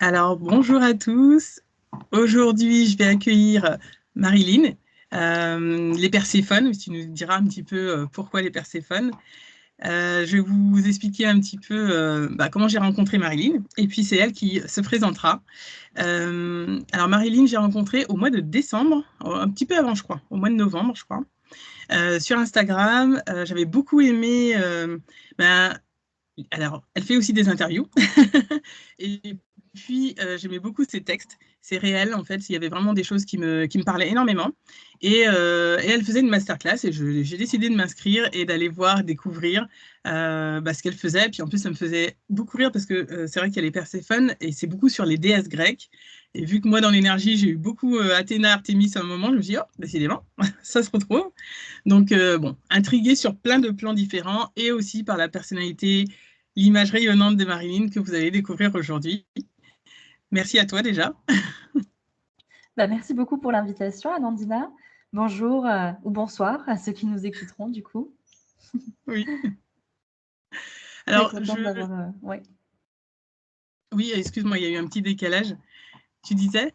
Alors, bonjour à tous. Aujourd'hui, je vais accueillir Marilyn, les Perséphones. Tu nous diras un petit peu pourquoi les Perséphones. Je vais vous expliquer un petit peu comment j'ai rencontré Marilyn, et puis c'est elle qui se présentera. Alors, Marilyn, j'ai rencontré au mois de décembre, un petit peu avant, je crois, au mois de novembre, je crois, sur Instagram. J'avais beaucoup aimé. Ben, alors, elle fait aussi des interviews. Et puis, j'aimais beaucoup ses textes. C'est réel, en fait. Il y avait vraiment des choses qui me parlaient énormément. Et elle faisait une masterclass et j'ai décidé de m'inscrire et d'aller voir, découvrir ce qu'elle faisait. Puis en plus, ça me faisait beaucoup rire parce que c'est vrai qu'elle est Perséphone et c'est beaucoup sur les déesses grecques. Et vu que moi, dans l'énergie, j'ai eu beaucoup Athéna, Artémis à un moment, je me suis dit, oh, décidément, ça se retrouve. Donc, bon, intriguée sur plein de plans différents et aussi par la personnalité, l'image rayonnante de Marilyn que vous allez découvrir aujourd'hui. Merci à toi déjà. Merci beaucoup pour l'invitation, Anandina. Bonjour ou bonsoir à ceux qui nous écouteront du coup. Oui. Très Alors, contente d'avoir... ouais. oui, excuse-moi, il y a eu un petit décalage. Tu disais?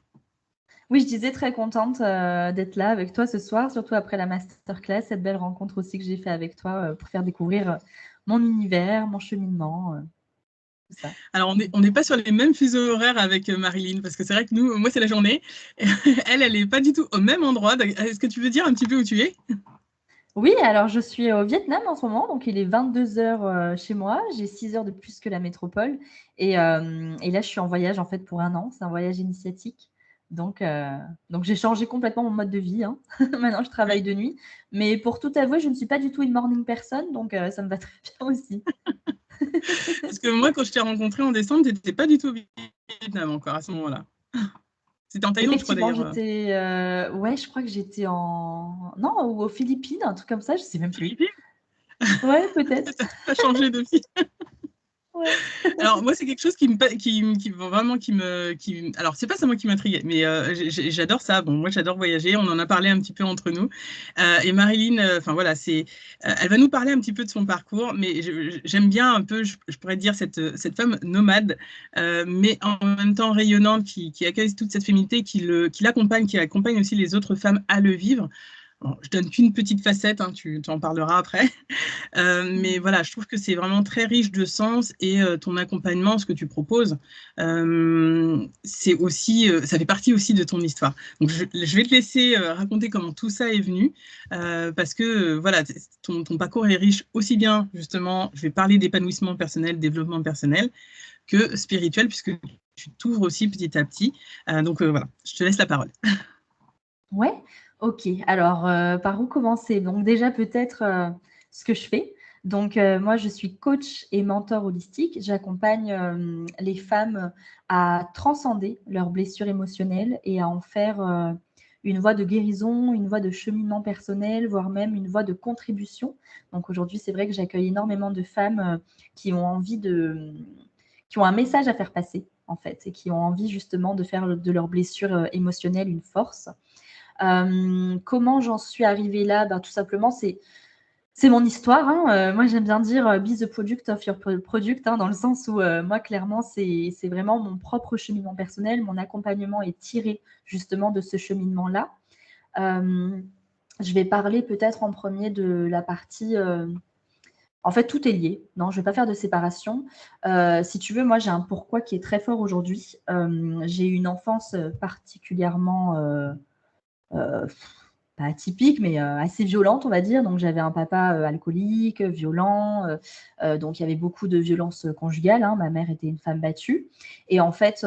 Oui, je disais très contente d'être là avec toi ce soir, surtout après la masterclass, cette belle rencontre aussi que j'ai fait avec toi pour faire découvrir mon univers, mon cheminement, tout ça. Alors, on n'est pas sur les mêmes fuseaux horaires avec Marilyn, parce que c'est vrai que nous, moi, c'est la journée. Elle n'est pas du tout au même endroit. Est-ce que tu veux dire un petit peu où tu es? Oui, alors je suis au Vietnam en ce moment, donc il est 22 heures chez moi, j'ai 6 heures de plus que la métropole, et là je suis en voyage en fait pour 1 an, c'est un voyage initiatique, donc j'ai changé complètement mon mode de vie, hein. Maintenant je travaille Oui. de nuit, mais pour tout avouer, je ne suis pas du tout une morning person, donc ça me va très bien aussi. Parce que moi, quand je t'ai rencontré en décembre, tu n'étais pas du tout au Vietnam encore à ce moment-là. C'était en Thaïlande, je crois Effectivement, d'ailleurs. j'étais, ouais, je crois que j'étais non, ou aux Philippines, un truc comme ça, je sais même plus. Philippines. Ouais, peut-être. Ça a changé depuis. Ouais. Alors moi, c'est quelque chose alors c'est pas ça moi qui m'intriguait, mais j'adore ça. Bon, moi j'adore voyager. On en a parlé un petit peu entre nous. Et Marilyn, enfin voilà, elle va nous parler un petit peu de son parcours, mais j'aime bien un peu, je pourrais dire cette femme nomade, mais en même temps rayonnante, qui accueille toute cette féminité, qui l'accompagne, qui accompagne aussi les autres femmes à le vivre. Bon, je donne qu'une petite facette, hein, tu en parleras après. Mais voilà, je trouve que c'est vraiment très riche de sens et ton accompagnement, ce que tu proposes, c'est aussi, ça fait partie aussi de ton histoire. Donc je vais te laisser raconter comment tout ça est venu, parce que voilà, ton parcours est riche aussi bien, justement, je vais parler d'épanouissement personnel, développement personnel, que spirituel, puisque tu t'ouvres aussi petit à petit. Donc voilà, je te laisse la parole. Ouais, ok. Alors, par où commencer? Donc déjà, peut-être ce que je fais. Donc, moi, je suis coach et mentor holistique. J'accompagne les femmes à transcender leurs blessures émotionnelles et à en faire une voie de guérison, une voie de cheminement personnel, voire même une voie de contribution. Donc, aujourd'hui, c'est vrai que j'accueille énormément de femmes qui ont envie qui ont un message à faire passer, en fait, et qui ont envie justement de faire de leurs blessures émotionnelles une force. Comment j'en suis arrivée là? Tout simplement, c'est mon histoire, hein. Moi, j'aime bien dire be the product of your product, hein, dans le sens où moi, clairement, c'est vraiment mon propre cheminement personnel. Mon accompagnement est tiré justement de ce cheminement-là. Je vais parler peut-être en premier de la partie. En fait, tout est lié. Non, je ne vais pas faire de séparation. Si tu veux, moi, j'ai un pourquoi qui est très fort aujourd'hui. J'ai eu une enfance particulièrement pas atypique, mais assez violente, on va dire. Donc, j'avais un papa alcoolique, violent. Donc, il y avait beaucoup de violence conjugale, hein. Ma mère était une femme battue. Et en fait,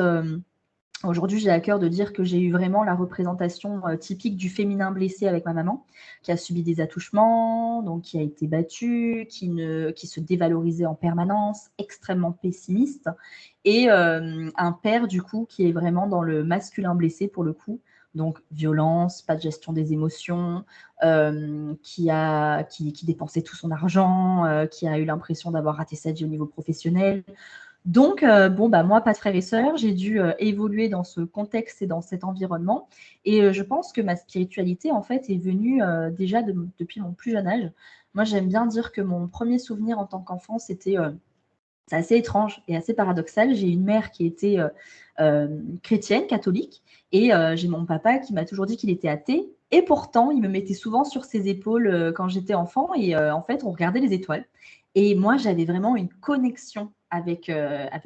aujourd'hui, j'ai à cœur de dire que j'ai eu vraiment la représentation typique du féminin blessé avec ma maman, qui a subi des attouchements, donc qui a été battue, qui se dévalorisait en permanence, extrêmement pessimiste, et un père, du coup, qui est vraiment dans le masculin blessé pour le coup. Donc, violence, pas de gestion des émotions, qui dépensait tout son argent, qui a eu l'impression d'avoir raté sa vie au niveau professionnel. Donc, moi, pas de frères et sœurs, j'ai dû évoluer dans ce contexte et dans cet environnement. Et je pense que ma spiritualité, en fait, est venue déjà depuis mon plus jeune âge. Moi, j'aime bien dire que mon premier souvenir en tant qu'enfant, c'était c'est assez étrange et assez paradoxal. J'ai une mère qui était chrétienne, catholique, et j'ai mon papa qui m'a toujours dit qu'il était athée. Et pourtant, il me mettait souvent sur ses épaules quand j'étais enfant. Et en fait, on regardait les étoiles. Et moi, j'avais vraiment une connexion avec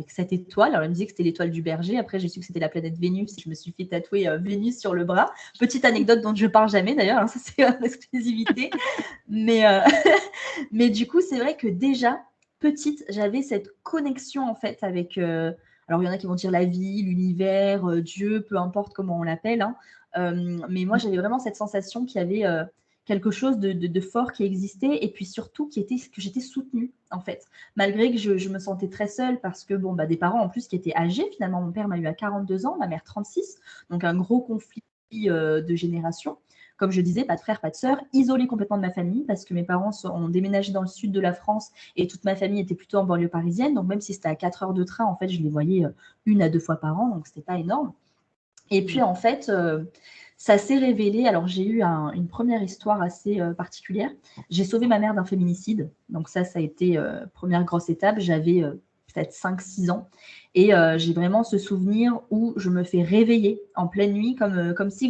cette étoile. Alors, il me disait que c'était l'étoile du berger. Après, j'ai su que c'était la planète Vénus. Je me suis fait tatouer Vénus sur le bras. Petite anecdote dont je ne parle jamais d'ailleurs. Hein, ça, c'est en exclusivité. Mais, mais du coup, c'est vrai que déjà, petite, j'avais cette connexion en fait avec. Alors, il y en a qui vont dire la vie, l'univers, Dieu, peu importe comment on l'appelle. Hein. Mais moi, j'avais vraiment cette sensation qu'il y avait quelque chose de fort qui existait et puis surtout que j'étais soutenue en fait. Malgré que je me sentais très seule parce que, bon, bah, des parents en plus qui étaient âgés. Finalement, mon père m'a eu à 42 ans, ma mère 36. Donc, un gros conflit de génération. Comme je disais, pas de frère, pas de sœur, isolée complètement de ma famille parce que mes parents ont déménagé dans le sud de la France et toute ma famille était plutôt en banlieue parisienne. Donc, même si c'était à 4 heures de train, en fait, je les voyais 1 à 2 fois par an, donc c'était pas énorme. Et puis, en fait, ça s'est révélé. Alors, j'ai eu une première histoire assez particulière. J'ai sauvé ma mère d'un féminicide. Donc, ça a été première grosse étape. J'avais peut-être 5-6 ans. Et j'ai vraiment ce souvenir où je me fais réveiller en pleine nuit, comme si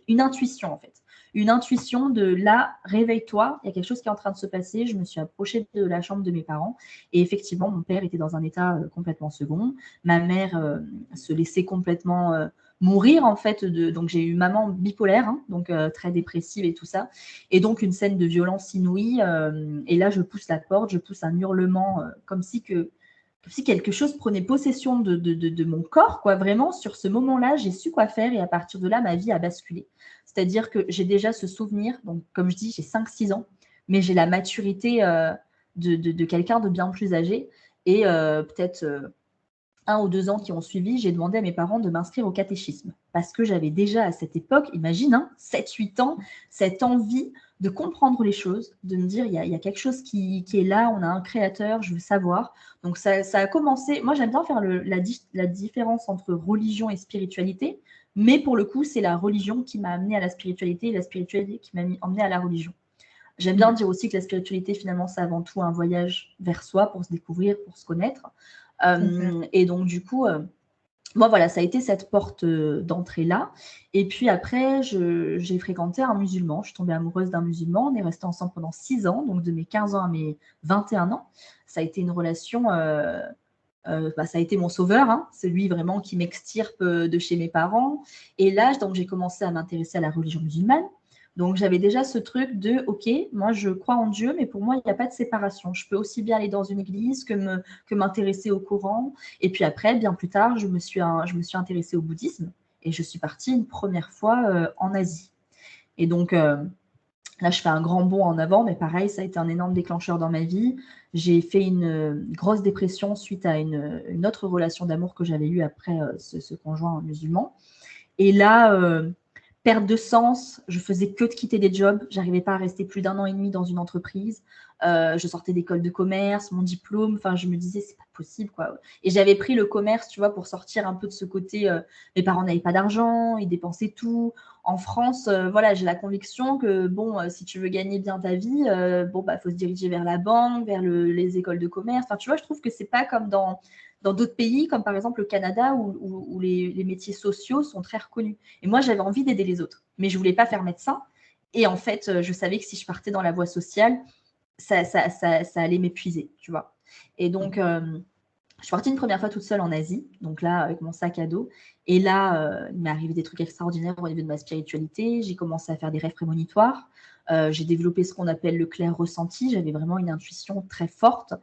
une intuition, en fait. Une intuition de là, réveille-toi, il y a quelque chose qui est en train de se passer. Je me suis approchée de la chambre de mes parents. Et effectivement, mon père était dans un état complètement second. Ma mère se laissait complètement mourir en fait. Donc j'ai eu maman bipolaire, hein, donc très dépressive et tout ça. Et donc une scène de violence inouïe. Et là, je pousse la porte, je pousse un hurlement comme si quelque chose prenait possession de mon corps, quoi. Vraiment, sur ce moment-là, j'ai su quoi faire et à partir de là, ma vie a basculé. C'est-à-dire que j'ai déjà ce souvenir, donc comme je dis, j'ai 5-6 ans, mais j'ai la maturité de quelqu'un de bien plus âgé et peut-être 1 ou 2 ans qui ont suivi, j'ai demandé à mes parents de m'inscrire au catéchisme. Parce que j'avais déjà à cette époque, imagine, hein, 7-8 ans, cette envie de comprendre les choses, de me dire, il y a quelque chose qui est là, on a un créateur, je veux savoir. Donc ça a commencé, moi j'aime bien faire la différence entre religion et spiritualité, mais pour le coup, c'est la religion qui m'a amené à la spiritualité et la spiritualité qui m'a emmené à la religion. J'aime bien dire aussi que la spiritualité, finalement, c'est avant tout un voyage vers soi pour se découvrir, pour se connaître. Et donc, du coup, moi, voilà, ça a été cette porte d'entrée-là. Et puis après, j'ai fréquenté un musulman. Je suis tombée amoureuse d'un musulman. On est restés ensemble pendant 6 ans, donc de mes 15 ans à mes 21 ans. Ça a été une relation... ça a été mon sauveur, hein. C'est lui vraiment qui m'extirpe de chez mes parents. Et là, donc, j'ai commencé à m'intéresser à la religion musulmane. Donc, j'avais déjà ce truc de, OK, moi, je crois en Dieu, mais pour moi, il n'y a pas de séparation. Je peux aussi bien aller dans une église que m'intéresser au Coran. Et puis après, bien plus tard, je me suis intéressée au bouddhisme et je suis partie une première fois en Asie. Et donc, là, je fais un grand bond en avant, mais pareil, ça a été un énorme déclencheur dans ma vie. J'ai fait une grosse dépression suite à une autre relation d'amour que j'avais eue après ce conjoint musulman. Et là, perte de sens, je faisais que de quitter des jobs, j'arrivais pas à rester plus d'1 an et demi dans une entreprise. Je sortais d'école de commerce, mon diplôme, enfin je me disais c'est pas possible quoi. Et j'avais pris le commerce, tu vois, pour sortir un peu de ce côté. Mes parents n'avaient pas d'argent, ils dépensaient tout. En France, voilà, j'ai la conviction que bon, si tu veux gagner bien ta vie, bon bah faut se diriger vers la banque, vers les écoles de commerce. Enfin tu vois, je trouve que c'est pas comme dans d'autres pays, comme par exemple le Canada, où les métiers sociaux sont très reconnus. Et moi, j'avais envie d'aider les autres, mais je ne voulais pas faire médecin. Et en fait, je savais que si je partais dans la voie sociale, ça allait m'épuiser, tu vois. Et donc, je suis partie une première fois toute seule en Asie, donc là, avec mon sac à dos. Et là, il m'est arrivé des trucs extraordinaires au niveau de ma spiritualité. J'ai commencé à faire des rêves prémonitoires. J'ai développé ce qu'on appelle le clair ressenti. J'avais vraiment une intuition très forte.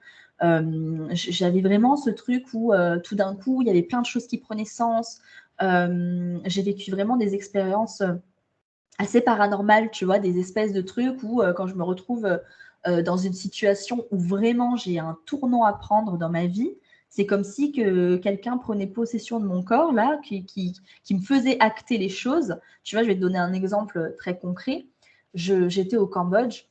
J'avais vraiment ce truc où tout d'un coup, il y avait plein de choses qui prenaient sens. J'ai vécu vraiment des expériences assez paranormales, tu vois, des espèces de trucs où quand je me retrouve dans une situation où vraiment j'ai un tournant à prendre dans ma vie, c'est comme si que quelqu'un prenait possession de mon corps, là, qui me faisait acter les choses. Tu vois, je vais te donner un exemple très concret. J'étais au Cambodge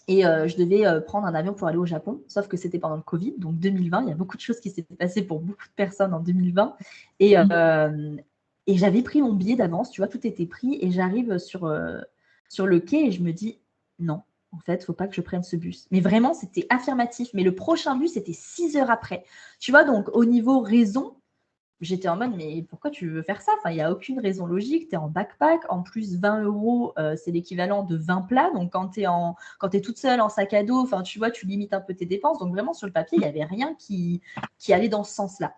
et je devais prendre un avion pour aller au Japon, sauf que c'était pendant le Covid, donc 2020. Il y a beaucoup de choses qui s'étaient passées pour beaucoup de personnes en 2020. Et j'avais pris mon billet d'avance, tu vois, tout était pris. Et j'arrive sur le quai et je me dis, non, en fait, il ne faut pas que je prenne ce bus. Mais vraiment, c'était affirmatif. Mais le prochain bus, c'était 6 heures après. Tu vois, donc au niveau raison, j'étais en mode, mais pourquoi tu veux faire ça? Enfin, il n'y a aucune raison logique. Tu es en backpack. En plus, 20 euros, c'est l'équivalent de 20 plats. Donc, quand tu es toute seule en sac à dos, enfin, tu vois, tu limites un peu tes dépenses. Donc, vraiment, sur le papier, il n'y avait rien qui allait dans ce sens-là.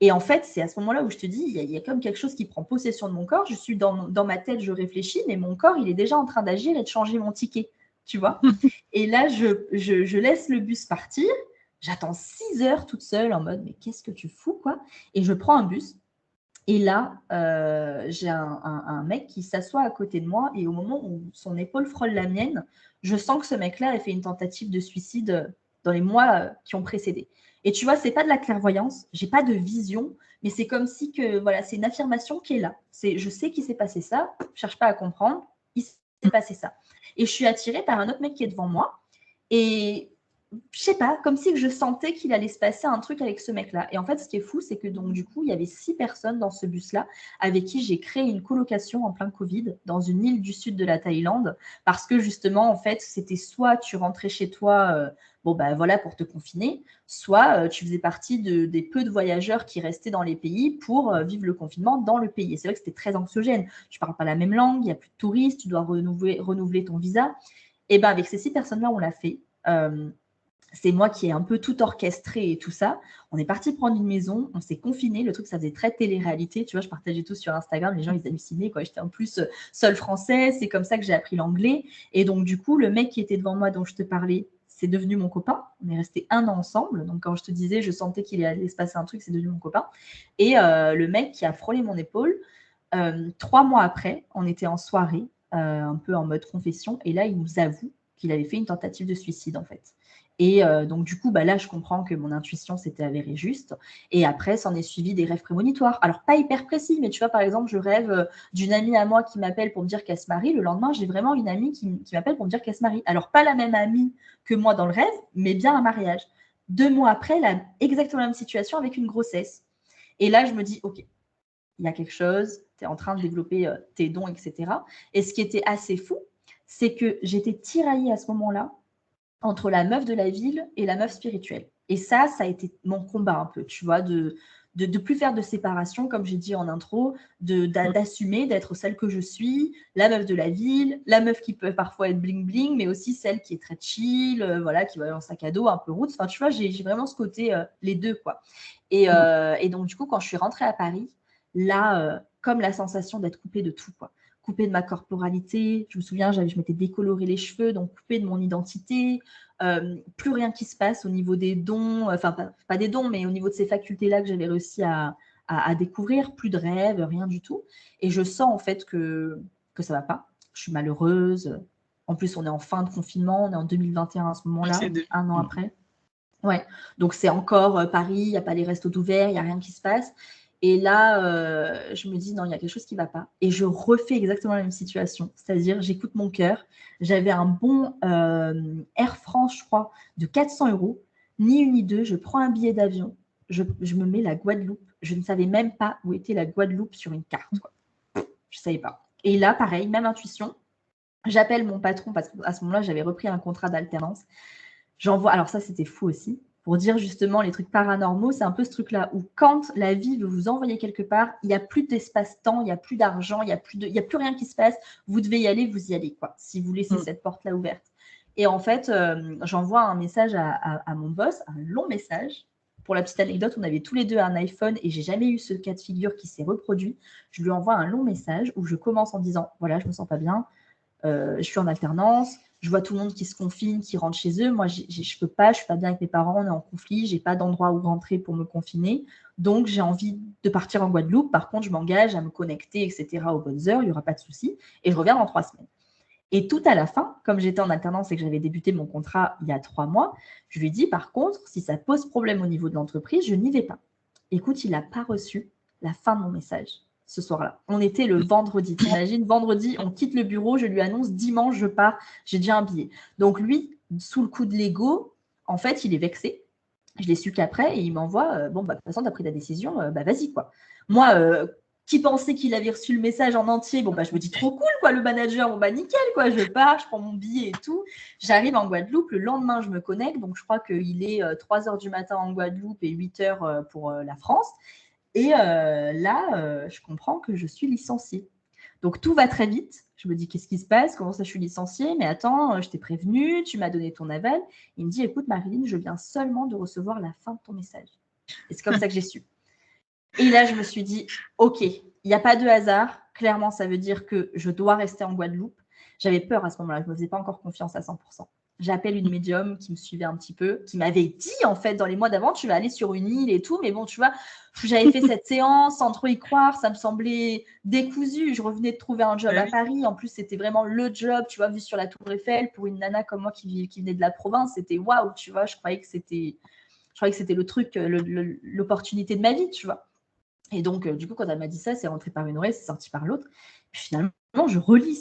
Et en fait, c'est à ce moment-là où je te dis, il y a comme quelque chose qui prend possession de mon corps. Je suis dans ma tête, je réfléchis, mais mon corps, il est déjà en train d'agir et de changer mon ticket, tu vois. Et là, je laisse le bus partir. J'attends 6 heures toute seule en mode, mais qu'est-ce que tu fous, quoi? Et je prends un bus. Et là, j'ai un mec qui s'assoit à côté de moi. Et au moment où son épaule frôle la mienne, je sens que ce mec-là a fait une tentative de suicide dans les mois qui ont précédé. Et tu vois, c'est pas de la clairvoyance, j'ai pas de vision, mais c'est comme si que voilà, c'est une affirmation qui est là. Je sais qu'il s'est passé ça, je cherche pas à comprendre, il s'est passé ça. Et je suis attirée par un autre mec qui est devant moi. Et je sais pas, comme si je sentais qu'il allait se passer un truc avec ce mec-là. Et en fait, ce qui est fou, c'est que donc du coup, il y avait 6 personnes dans ce bus-là avec qui j'ai créé une colocation en plein Covid dans une île du sud de la Thaïlande parce que justement, en fait, c'était soit tu rentrais chez toi, bon ben voilà pour te confiner, soit tu faisais partie des peu de voyageurs qui restaient dans les pays pour vivre le confinement dans le pays. Et c'est vrai que c'était très anxiogène. Tu parles pas la même langue, il y a plus de touristes, tu dois renouveler ton visa. Et ben avec ces 6 personnes-là, on l'a fait. C'est moi qui ai un peu tout orchestré et tout ça. On est parti prendre une maison, on s'est confiné. Le truc, ça faisait très télé-réalité. Tu vois, je partageais tout sur Instagram. Les gens, ils hallucinaient, quoi. J'étais en plus seule française. C'est comme ça que j'ai appris l'anglais. Et donc, du coup, le mec qui était devant moi, dont je te parlais, c'est devenu mon copain. On est resté 1 an ensemble. Donc, quand je te disais, je sentais qu'il allait se passer un truc, c'est devenu mon copain. Et le mec qui a frôlé mon épaule, 3 mois après, on était en soirée, un peu en mode confession. Et là, il nous avoue qu'il avait fait une tentative de suicide, en fait. Et donc, du coup, bah, là, je comprends que mon intuition s'était avérée juste. Et après, s'en est suivi des rêves prémonitoires. Alors, pas hyper précis, mais tu vois, par exemple, je rêve d'une amie à moi qui m'appelle pour me dire qu'elle se marie. Le lendemain, j'ai vraiment une amie qui m'appelle pour me dire qu'elle se marie. Alors, pas la même amie que moi dans le rêve, mais bien un mariage. 2 mois après, elle a exactement la même situation avec une grossesse. Et là, je me dis, OK, il y a quelque chose, tu es en train de développer tes dons, etc. Et ce qui était assez fou, c'est que j'étais tiraillée à ce moment-là entre la meuf de la ville et la meuf spirituelle. Et ça a été mon combat un peu, tu vois, de plus faire de séparation, comme j'ai dit en intro, d'assumer d'être celle que je suis, la meuf de la ville, la meuf qui peut parfois être bling-bling, mais aussi celle qui est très chill, voilà, qui va en sac à dos, un peu roots. Enfin, tu vois, j'ai vraiment ce côté, les deux, quoi. Et donc, du coup, quand je suis rentrée à Paris, là, comme la sensation d'être coupée de tout, quoi. Coupée de ma corporalité, je me souviens, je m'étais décoloré les cheveux, donc coupée de mon identité, plus rien qui se passe au niveau des dons, enfin pas des dons, mais au niveau de ces facultés-là que j'avais réussi à découvrir, plus de rêves, rien du tout. Et je sens en fait que ça va pas, je suis malheureuse. En plus, on est en fin de confinement, on est en 2021 à ce moment-là, 1 an après. Ouais, donc c'est encore Paris, il n'y a pas les restos ouverts, il n'y a rien qui se passe. Et là, je me dis, non, il y a quelque chose qui ne va pas. Et je refais exactement la même situation. C'est-à-dire, j'écoute mon cœur. J'avais un bon Air France, je crois, de 400 euros. Ni une ni deux, je prends un billet d'avion. Je me mets la Guadeloupe. Je ne savais même pas où était la Guadeloupe sur une carte, quoi. Je ne savais pas. Et là, pareil, même intuition. J'appelle mon patron parce qu'à ce moment-là, j'avais repris un contrat d'alternance. J'envoie, alors ça c'était fou aussi, pour dire justement les trucs paranormaux, c'est un peu ce truc-là où quand la vie veut vous envoyer quelque part, il n'y a plus d'espace-temps, il n'y a plus d'argent, il n'y a plus rien qui se passe, vous devez y aller, vous y allez, quoi, si vous laissez cette porte-là ouverte. Et en fait, j'envoie un message à mon boss, un long message. Pour la petite anecdote, on avait tous les deux un iPhone et j'ai jamais eu ce cas de figure qui s'est reproduit. Je lui envoie un long message où je commence en disant, voilà, je me sens pas bien, je suis en alternance, je vois tout le monde qui se confine, qui rentre chez eux. Moi, je peux pas, je suis pas bien avec mes parents, on est en conflit, j'ai pas d'endroit où rentrer pour me confiner. Donc, j'ai envie de partir en Guadeloupe. Par contre, je m'engage à me connecter, etc. aux bonnes heures, il n'y aura pas de souci. Et je reviens dans 3 semaines. Et tout à la fin, comme j'étais en alternance et que j'avais débuté mon contrat il y a 3 mois, je lui ai dit, par contre, si ça pose problème au niveau de l'entreprise, je n'y vais pas. Écoute, il n'a pas reçu la fin de mon message ce soir-là. On était le vendredi. T'imagines, vendredi, on quitte le bureau, je lui annonce dimanche, je pars, j'ai déjà un billet. Donc lui, sous le coup de l'ego, en fait, il est vexé. Je l'ai su qu'après et il m'envoie bon, bah, de toute façon, tu as pris ta décision, bah, vas-y, quoi. Moi, qui pensait qu'il avait reçu le message en entier. Bon, bah, je me dis trop cool, quoi, le manager. Bon, bah, nickel, quoi. Je pars, je prends mon billet et tout. J'arrive en Guadeloupe. Le lendemain, je me connecte. Donc, je crois qu'il est 3 heures du matin en Guadeloupe et 8 heures pour la France. Et là, je comprends que je suis licenciée. Donc, tout va très vite. Je me dis, qu'est-ce qui se passe? Comment ça, je suis licenciée? Mais attends, je t'ai prévenu, tu m'as donné ton aval. Il me dit, écoute, Marilyn, je viens seulement de recevoir la fin de ton message. Et c'est comme ça que j'ai su. Et là, je me suis dit, OK, il n'y a pas de hasard. Clairement, ça veut dire que je dois rester en Guadeloupe. J'avais peur à ce moment-là. Je ne me faisais pas encore confiance à 100%. J'appelle une médium qui me suivait un petit peu, qui m'avait dit, en fait, dans les mois d'avant, tu vas aller sur une île et tout. Mais bon, tu vois, j'avais fait cette séance sans trop y croire. Ça me semblait décousu. Je revenais de trouver un job à Paris. En plus, c'était vraiment le job, tu vois, vu sur la Tour Eiffel. Pour une nana comme moi qui venait de la province, c'était waouh, tu vois. Je croyais que c'était le truc, l'opportunité de ma vie, tu vois. Et donc, du coup, quand elle m'a dit ça, c'est rentré par une oreille, c'est sorti par l'autre. Puis finalement, je relis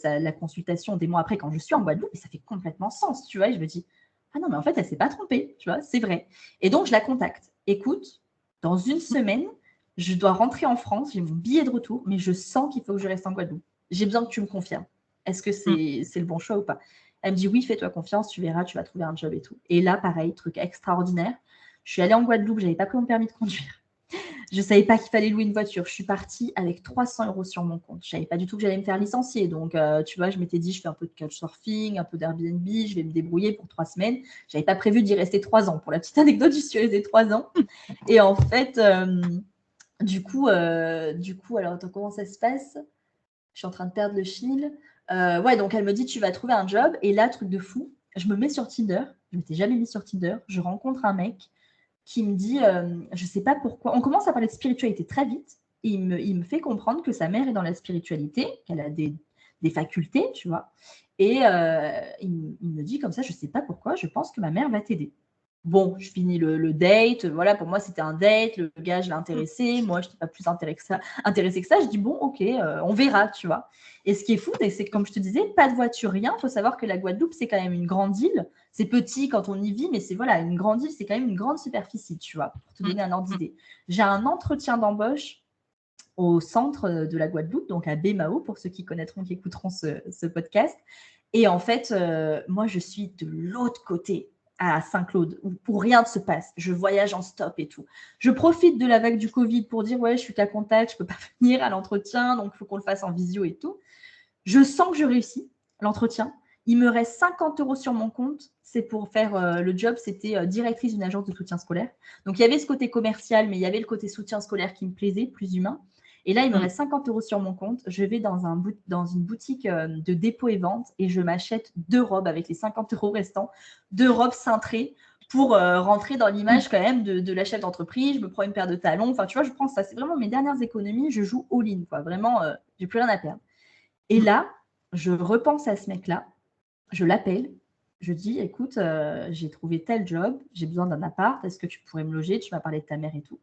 la consultation des mois après quand je suis en Guadeloupe et ça fait complètement sens, tu vois. Et je me dis, ah non, mais en fait, elle ne s'est pas trompée, tu vois, c'est vrai. Et donc, je la contacte. Écoute, dans une semaine, je dois rentrer en France, j'ai mon billet de retour, mais je sens qu'il faut que je reste en Guadeloupe. J'ai besoin que tu me confirmes. Est-ce que c'est le bon choix ou pas? Elle me dit, oui, fais-toi confiance, tu verras, tu vas trouver un job et tout. Et là, pareil, truc extraordinaire. Je suis allée en Guadeloupe, je n'avais pas pris mon permis de conduire. Je ne savais pas qu'il fallait louer une voiture. Je suis partie avec 300 € sur mon compte. Je ne savais pas du tout que j'allais me faire licencier. Donc, tu vois, je m'étais dit, je fais un peu de couchsurfing, un peu d'Airbnb, je vais me débrouiller pour 3 semaines. Je n'avais pas prévu d'y rester 3 ans. Pour la petite anecdote, j'y suis restée 3 ans. Et en fait, du coup, alors attends, comment ça se passe? Je suis en train de perdre le fil. Ouais, donc elle me dit, tu vas trouver un job. Et là, truc de fou, je me mets sur Tinder. Je ne m'étais jamais mise sur Tinder. Je rencontre un mec qui me dit, je ne sais pas pourquoi, on commence à parler de spiritualité très vite, et il me fait comprendre que sa mère est dans la spiritualité, qu'elle a des facultés, tu vois, et il me dit comme ça, je ne sais pas pourquoi, je pense que ma mère va t'aider. Bon, je finis le date, voilà, pour moi c'était un date, le gars je l'ai intéressé, moi je n'étais pas plus intéressée que ça, je dis bon ok, on verra, tu vois. Et ce qui est fou, c'est que comme je te disais, pas de voiture, rien, il faut savoir que la Guadeloupe c'est quand même une grande île, c'est petit quand on y vit, mais c'est voilà, une grande île, c'est quand même une grande superficie, tu vois, pour te donner un ordre d'idée. J'ai un entretien d'embauche au centre de la Guadeloupe, donc à Baie-Mahault, pour ceux qui connaîtront, qui écouteront ce podcast. Et en fait, moi, je suis de l'autre côté, à Saint-Claude, où rien ne se passe. Je voyage en stop et tout. Je profite de la vague du Covid pour dire, ouais, je suis qu'à contact, je ne peux pas venir à l'entretien, donc il faut qu'on le fasse en visio et tout. Je sens que je réussis l'entretien. Il me reste 50 € sur mon compte. C'est pour faire le job. C'était directrice d'une agence de soutien scolaire. Donc, il y avait ce côté commercial, mais il y avait le côté soutien scolaire qui me plaisait, plus humain. Et là, il me reste 50 € sur mon compte. Je vais dans une boutique de dépôt et vente et je m'achète 2 robes avec les 50 € restants, 2 robes cintrées pour rentrer dans l'image quand même de la chef d'entreprise. Je me prends une paire de talons. Enfin, tu vois, je prends ça. C'est vraiment mes dernières économies. Je joue all-in, quoi. Vraiment, j'ai plus rien à perdre. Et là, je repense à ce mec-là. Je l'appelle. Je dis, écoute, j'ai trouvé tel job. J'ai besoin d'un appart. Est-ce que tu pourrais me loger? Tu m'as parlé de ta mère et tout.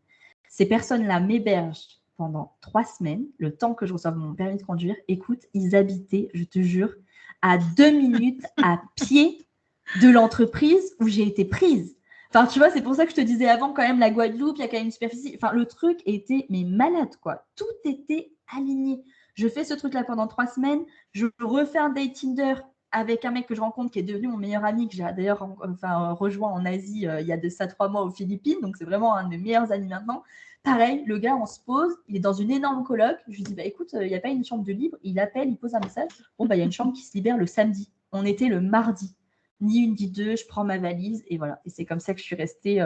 Ces personnes-là m'hébergent pendant 3 semaines, le temps que je reçoive mon permis de conduire. Écoute, ils habitaient, je te jure, à 2 minutes à pied de l'entreprise où j'ai été prise. Enfin, tu vois, c'est pour ça que je te disais avant, quand même, la Guadeloupe, il y a quand même une superficie. Enfin, le truc était, mais malade, quoi. Tout était aligné. Je fais ce truc-là pendant 3 semaines. Je refais un date Tinder avec un mec que je rencontre qui est devenu mon meilleur ami, que j'ai d'ailleurs rejoint en Asie il y a de ça 3 mois aux Philippines. Donc, c'est vraiment un de mes meilleurs amis maintenant. Pareil, le gars, on se pose, il est dans une énorme coloc. Je lui dis, bah écoute, il n'y a pas une chambre de libre. Il appelle, il pose un message. Bon, bah il y a une chambre qui se libère le samedi. On était le mardi. Ni une, ni deux, je prends ma valise et voilà. Et c'est comme ça que je suis restée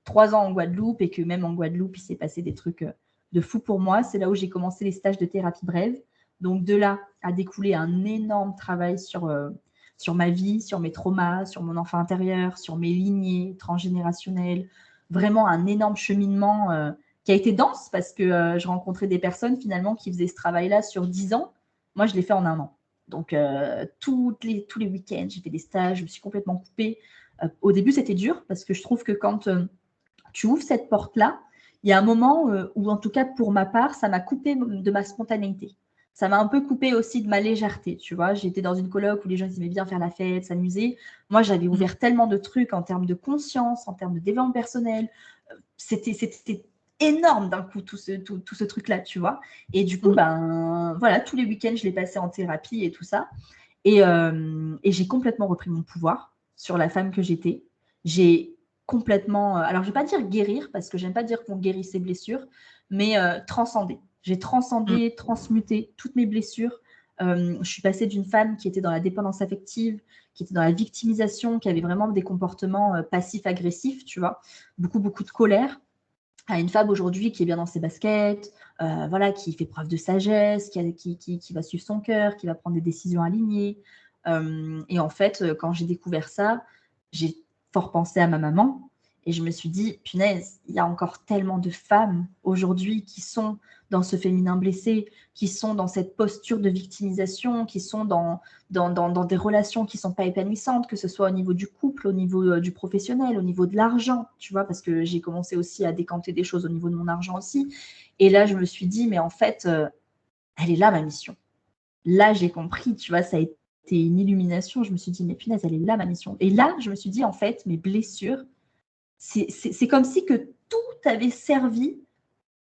3 ans en Guadeloupe et que même en Guadeloupe, il s'est passé des trucs de fou pour moi. C'est là où j'ai commencé les stages de thérapie brève. Donc de là a découlé un énorme travail sur ma vie, sur mes traumas, sur mon enfant intérieur, sur mes lignées transgénérationnelles. Vraiment un énorme cheminement qui a été dense parce que je rencontrais des personnes finalement qui faisaient ce travail-là sur 10 ans. Moi, je l'ai fait en 1 an. Donc, tous les week-ends, j'ai fait des stages, je me suis complètement coupée. Au début, c'était dur parce que je trouve que quand tu ouvres cette porte-là, il y a un moment où, en tout cas pour ma part, ça m'a coupé de ma spontanéité. Ça m'a un peu coupé aussi de ma légèreté, tu vois. J'étais dans une coloc où les gens aimaient bien faire la fête, s'amuser. Moi, j'avais ouvert tellement de trucs en termes de conscience, en termes de développement personnel. C'était énorme d'un coup, tout ce truc-là, tu vois. Et du coup, ben, voilà, tous les week-ends, je l'ai passé en thérapie et tout ça. Et j'ai complètement repris mon pouvoir sur la femme que j'étais. J'ai complètement, alors je ne vais pas dire guérir, parce que j'aime pas dire qu'on guérit ses blessures, mais transcender. J'ai transcendé, transmuté toutes mes blessures. Je suis passée d'une femme qui était dans la dépendance affective, qui était dans la victimisation, qui avait vraiment des comportements passifs-agressifs, tu vois, beaucoup de colère, à une femme aujourd'hui qui est bien dans ses baskets, voilà, qui fait preuve de sagesse, qui va suivre son cœur, qui va prendre des décisions alignées. Et en fait, quand j'ai découvert ça, j'ai fort pensé à ma maman et je me suis dit, punaise, il y a encore tellement de femmes aujourd'hui qui sont dans ce féminin blessé, qui sont dans cette posture de victimisation, qui sont dans des relations qui ne sont pas épanouissantes, que ce soit au niveau du couple, au niveau du professionnel, au niveau de l'argent, tu vois, parce que j'ai commencé aussi à décanter des choses au niveau de mon argent aussi. Et là, je me suis dit, mais en fait, elle est là ma mission. Là, j'ai compris, tu vois, ça a été une illumination. Je me suis dit, mais punaise, elle est là ma mission. Et là, je me suis dit, en fait, mes blessures, c'est comme si que tout avait servi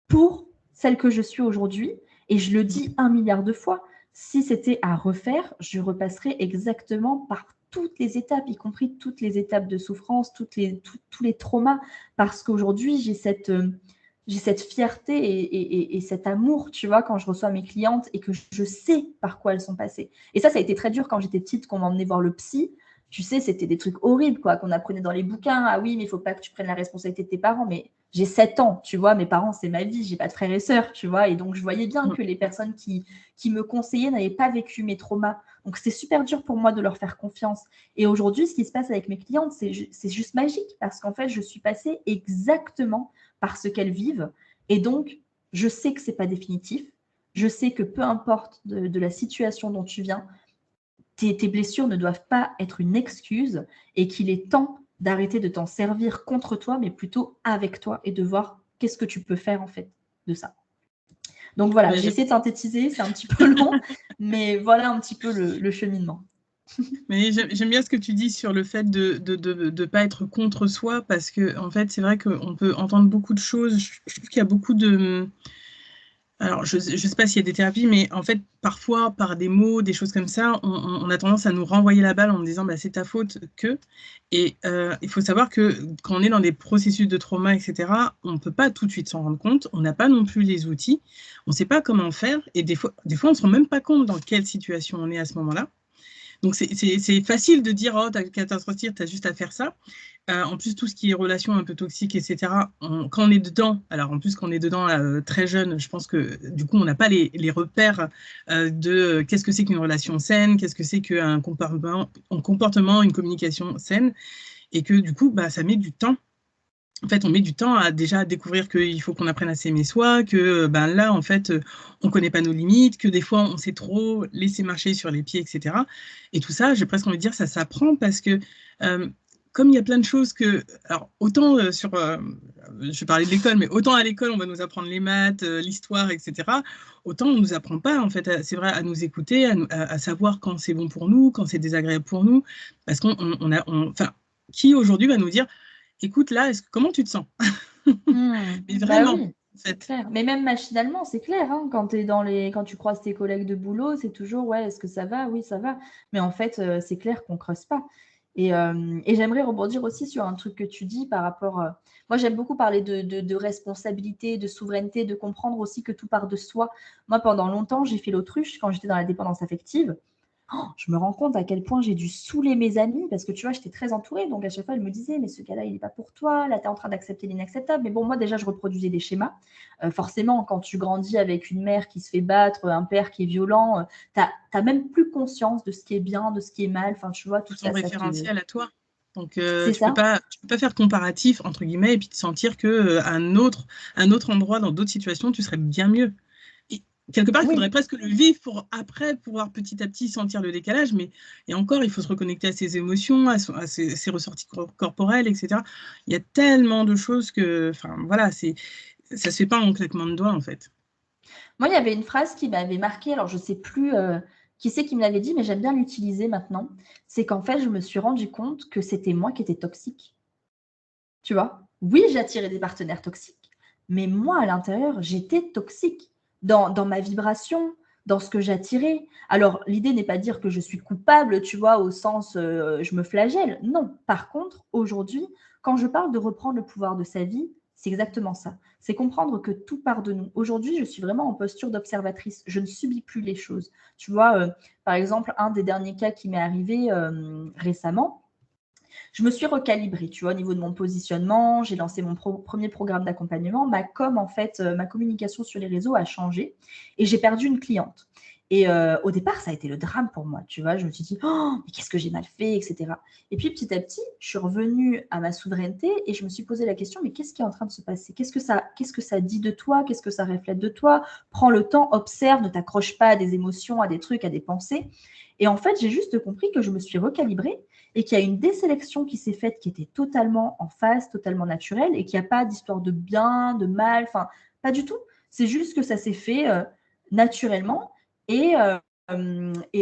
pour celle que je suis aujourd'hui. Et je le dis 1 milliard de fois, si c'était à refaire, je repasserais exactement par toutes les étapes, y compris toutes les étapes de souffrance, tous les traumas, parce qu'aujourd'hui, j'ai cette fierté et cet amour, tu vois, quand je reçois mes clientes et que je sais par quoi elles sont passées. Et ça a été très dur quand j'étais petite, qu'on m'emmenait voir le psy. Tu sais, c'était des trucs horribles, quoi, qu'on apprenait dans les bouquins. Ah oui, mais il ne faut pas que tu prennes la responsabilité de tes parents. Mais j'ai 7 ans, tu vois, mes parents, c'est ma vie, j'ai pas de frères et sœurs, tu vois. Et donc, je voyais bien que les personnes qui me conseillaient n'avaient pas vécu mes traumas. Donc, c'est super dur pour moi de leur faire confiance. Et aujourd'hui, ce qui se passe avec mes clientes, c'est juste magique parce qu'en fait, je suis passée exactement par ce qu'elles vivent. Et donc, je sais que c'est pas définitif. Je sais que peu importe de la situation dont tu viens, tes blessures ne doivent pas être une excuse et qu'il est temps d'arrêter de t'en servir contre toi, mais plutôt avec toi et de voir qu'est-ce que tu peux faire en fait de ça. Donc voilà, j'ai essayé de synthétiser, c'est un petit peu long, mais voilà un petit peu le cheminement. Mais j'aime bien ce que tu dis sur le fait de pas être contre soi, parce que en fait, c'est vrai qu'on peut entendre beaucoup de choses. Je trouve qu'il y a beaucoup de... Alors, je ne sais pas s'il y a des thérapies, mais en fait, parfois, par des mots, des choses comme ça, on a tendance à nous renvoyer la balle en disant bah, c'est ta faute que. Et il faut savoir que quand on est dans des processus de trauma, etc., on ne peut pas tout de suite s'en rendre compte. On n'a pas non plus les outils. On ne sait pas comment faire. Et des fois on ne se rend même pas compte dans quelle situation on est à ce moment-là. Donc, c'est facile de dire, oh, t'as qu'à t'en sortir, t'as juste à faire ça. En plus, tout ce qui est relations un peu toxiques, etc., quand on est dedans, alors en plus, quand on est dedans très jeune, je pense que du coup, on n'a pas les repères de qu'est-ce que c'est qu'une relation saine, qu'est-ce que c'est qu'un comportement, une communication saine, et que du coup, bah, ça met du temps. En fait, on met du temps à déjà découvrir qu'il faut qu'on apprenne à s'aimer soi, que ben là, en fait, on ne connaît pas nos limites, que des fois, on s'est trop laissé marcher sur les pieds, etc. Et tout ça, j'ai presque envie de dire, ça s'apprend parce que comme il y a plein de choses que... Alors, autant je parlais de l'école, mais autant à l'école, on va nous apprendre les maths, l'histoire, etc. Autant on ne nous apprend pas, en fait, c'est vrai, à nous écouter, à savoir quand c'est bon pour nous, quand c'est désagréable pour nous. Parce enfin, qui aujourd'hui va nous dire écoute, là, comment tu te sens? Mais vraiment, Bah oui, c'est clair. Mais même machinalement, c'est clair, hein, quand tu croises tes collègues de boulot, c'est toujours ouais, est-ce que ça va? Oui, ça va. Mais en fait, c'est clair qu'on creuse pas. Et j'aimerais rebondir aussi sur un truc que tu dis par rapport. Moi, j'aime beaucoup parler de responsabilité, de souveraineté, de comprendre aussi que tout part de soi. Moi, pendant longtemps, j'ai fait l'autruche quand j'étais dans la dépendance affective. Je me rends compte à quel point j'ai dû saouler mes amis parce que tu vois, j'étais très entourée. Donc à chaque fois, elle me disait, mais ce gars-là, il n'est pas pour toi. Là, tu es en train d'accepter l'inacceptable. Mais bon, moi, déjà, je reproduisais des schémas. Forcément, quand tu grandis avec une mère qui se fait battre, un père qui est violent, tu n'as même plus conscience de ce qui est bien, de ce qui est mal. Enfin, tu vois, tout ton ça, référentiel à toi. Donc, c'est tu peux ça. pas, tu peux pas faire comparatif, entre guillemets, et puis te sentir que un autre endroit, dans d'autres situations, tu serais bien mieux. Et quelque part, il faudrait Oui. presque le vivre pour après pouvoir petit à petit sentir le décalage. Mais et encore, il faut se reconnecter à ses émotions, à ses ressorties corporelles, etc. Il y a tellement de choses que, enfin, voilà, ça se fait pas en claquement de doigts, en fait. Moi, il y avait une phrase qui m'avait marquée. Alors, je ne sais plus qui c'est qui me l'avait dit, mais j'aime bien l'utiliser maintenant. C'est qu'en fait, je me suis rendu compte que c'était moi qui étais toxique. Tu vois? Oui, j'attirais des partenaires toxiques, Mais moi, à l'intérieur, j'étais toxique dans ma vibration, dans ce que j'attirais. Alors, l'idée n'est pas de dire que je suis coupable, tu vois, au sens je me flagelle. Non. Par contre, aujourd'hui, quand je parle de reprendre le pouvoir de sa vie, c'est exactement ça. C'est comprendre que tout part de nous. Aujourd'hui, je suis vraiment en posture d'observatrice. Je ne subis plus les choses. Tu vois, par exemple, un des derniers cas qui m'est arrivé récemment, je me suis recalibrée, tu vois, au niveau de mon positionnement. J'ai lancé mon premier programme d'accompagnement. Ma com, en fait, ma communication sur les réseaux a changé et j'ai perdu une cliente. Et au départ, ça a été le drame pour moi, tu vois. Je me suis dit, oh, mais qu'est-ce que j'ai mal fait, etc. Et puis, petit à petit, je suis revenue à ma souveraineté et je me suis posé la question, mais qu'est-ce qui est en train de se passer? Qu'est-ce que ça dit de toi? Qu'est-ce que ça reflète de toi? Prends le temps, observe, ne t'accroche pas à des émotions, à des trucs, à des pensées. Et en fait, j'ai juste compris que je me suis recalibrée et qu'il y a une désélection qui s'est faite qui était totalement en phase, totalement naturelle et qu'il n'y a pas d'histoire de bien, de mal, enfin, pas du tout. C'est juste que ça s'est fait naturellement et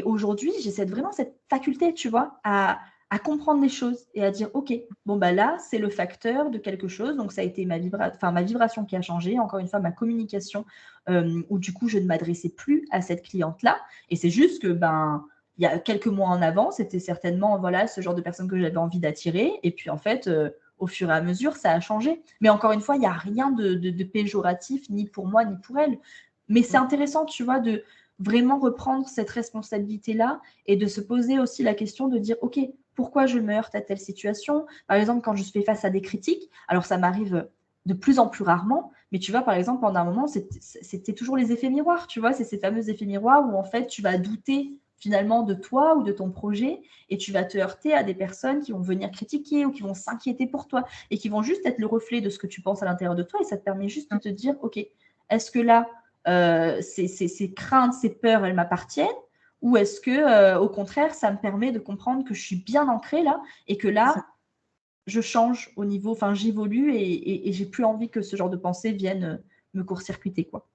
aujourd'hui, j'ai vraiment cette faculté, tu vois, à comprendre les choses et à dire, OK, bon, bah là, c'est le facteur de quelque chose. Donc, ça a été ma vibration qui a changé. Encore une fois, ma communication, où du coup, je ne m'adressais plus à cette cliente-là. Et c'est juste que, il y a quelques mois en avant, c'était certainement voilà, ce genre de personne que j'avais envie d'attirer. Et puis, en fait, au fur et à mesure, ça a changé. Mais encore une fois, il n'y a rien de péjoratif, ni pour moi, ni pour elle. Mais c'est intéressant, tu vois, de vraiment reprendre cette responsabilité-là et de se poser aussi la question de dire, OK, pourquoi je me heurte à telle situation? Par exemple, quand je fais face à des critiques, alors ça m'arrive de plus en plus rarement, mais tu vois, par exemple, pendant un moment, c'était toujours les effets miroirs, tu vois, c'est ces fameux effets miroirs où en fait, tu vas douter finalement de toi ou de ton projet et tu vas te heurter à des personnes qui vont venir critiquer ou qui vont s'inquiéter pour toi et qui vont juste être le reflet de ce que tu penses à l'intérieur de toi et ça te permet juste de te dire, OK, est-ce que là, ces craintes, ces peurs, elles m'appartiennent ou est-ce que, au contraire, ça me permet de comprendre que je suis bien ancrée là et que là, je change au niveau, enfin, j'évolue et j'ai plus envie que ce genre de pensée vienne me court-circuiter, quoi.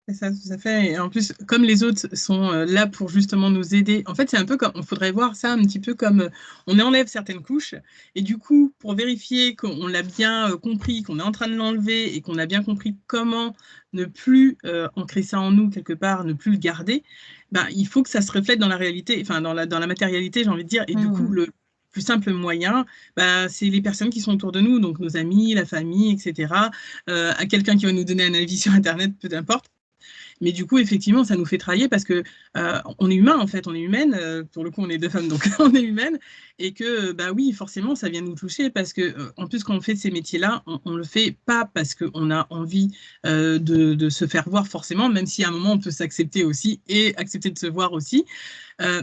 C'est ça, tout à fait. Et en plus, comme les autres sont là pour justement nous aider, en fait, c'est un peu comme, on faudrait voir ça un petit peu comme on enlève certaines couches, et du coup, pour vérifier qu'on l'a bien compris, qu'on est en train de l'enlever et qu'on a bien compris comment ne plus ancrer ça en nous quelque part, ne plus le garder, ben, il faut que ça se reflète dans la réalité, enfin dans la matérialité, j'ai envie de dire, et du coup, le plus simple moyen, bah, c'est les personnes qui sont autour de nous, donc nos amis, la famille, etc. À quelqu'un qui va nous donner un avis sur Internet, peu importe. Mais du coup, effectivement, ça nous fait travailler parce que on est humain, en fait, on est humaine. Pour le coup, on est deux femmes, donc on est humaine. Et que, bah oui, forcément, ça vient nous toucher parce que, en plus, quand on fait ces métiers-là, on le fait pas parce qu'on a envie de se faire voir forcément, même si à un moment, on peut s'accepter aussi et accepter de se voir aussi.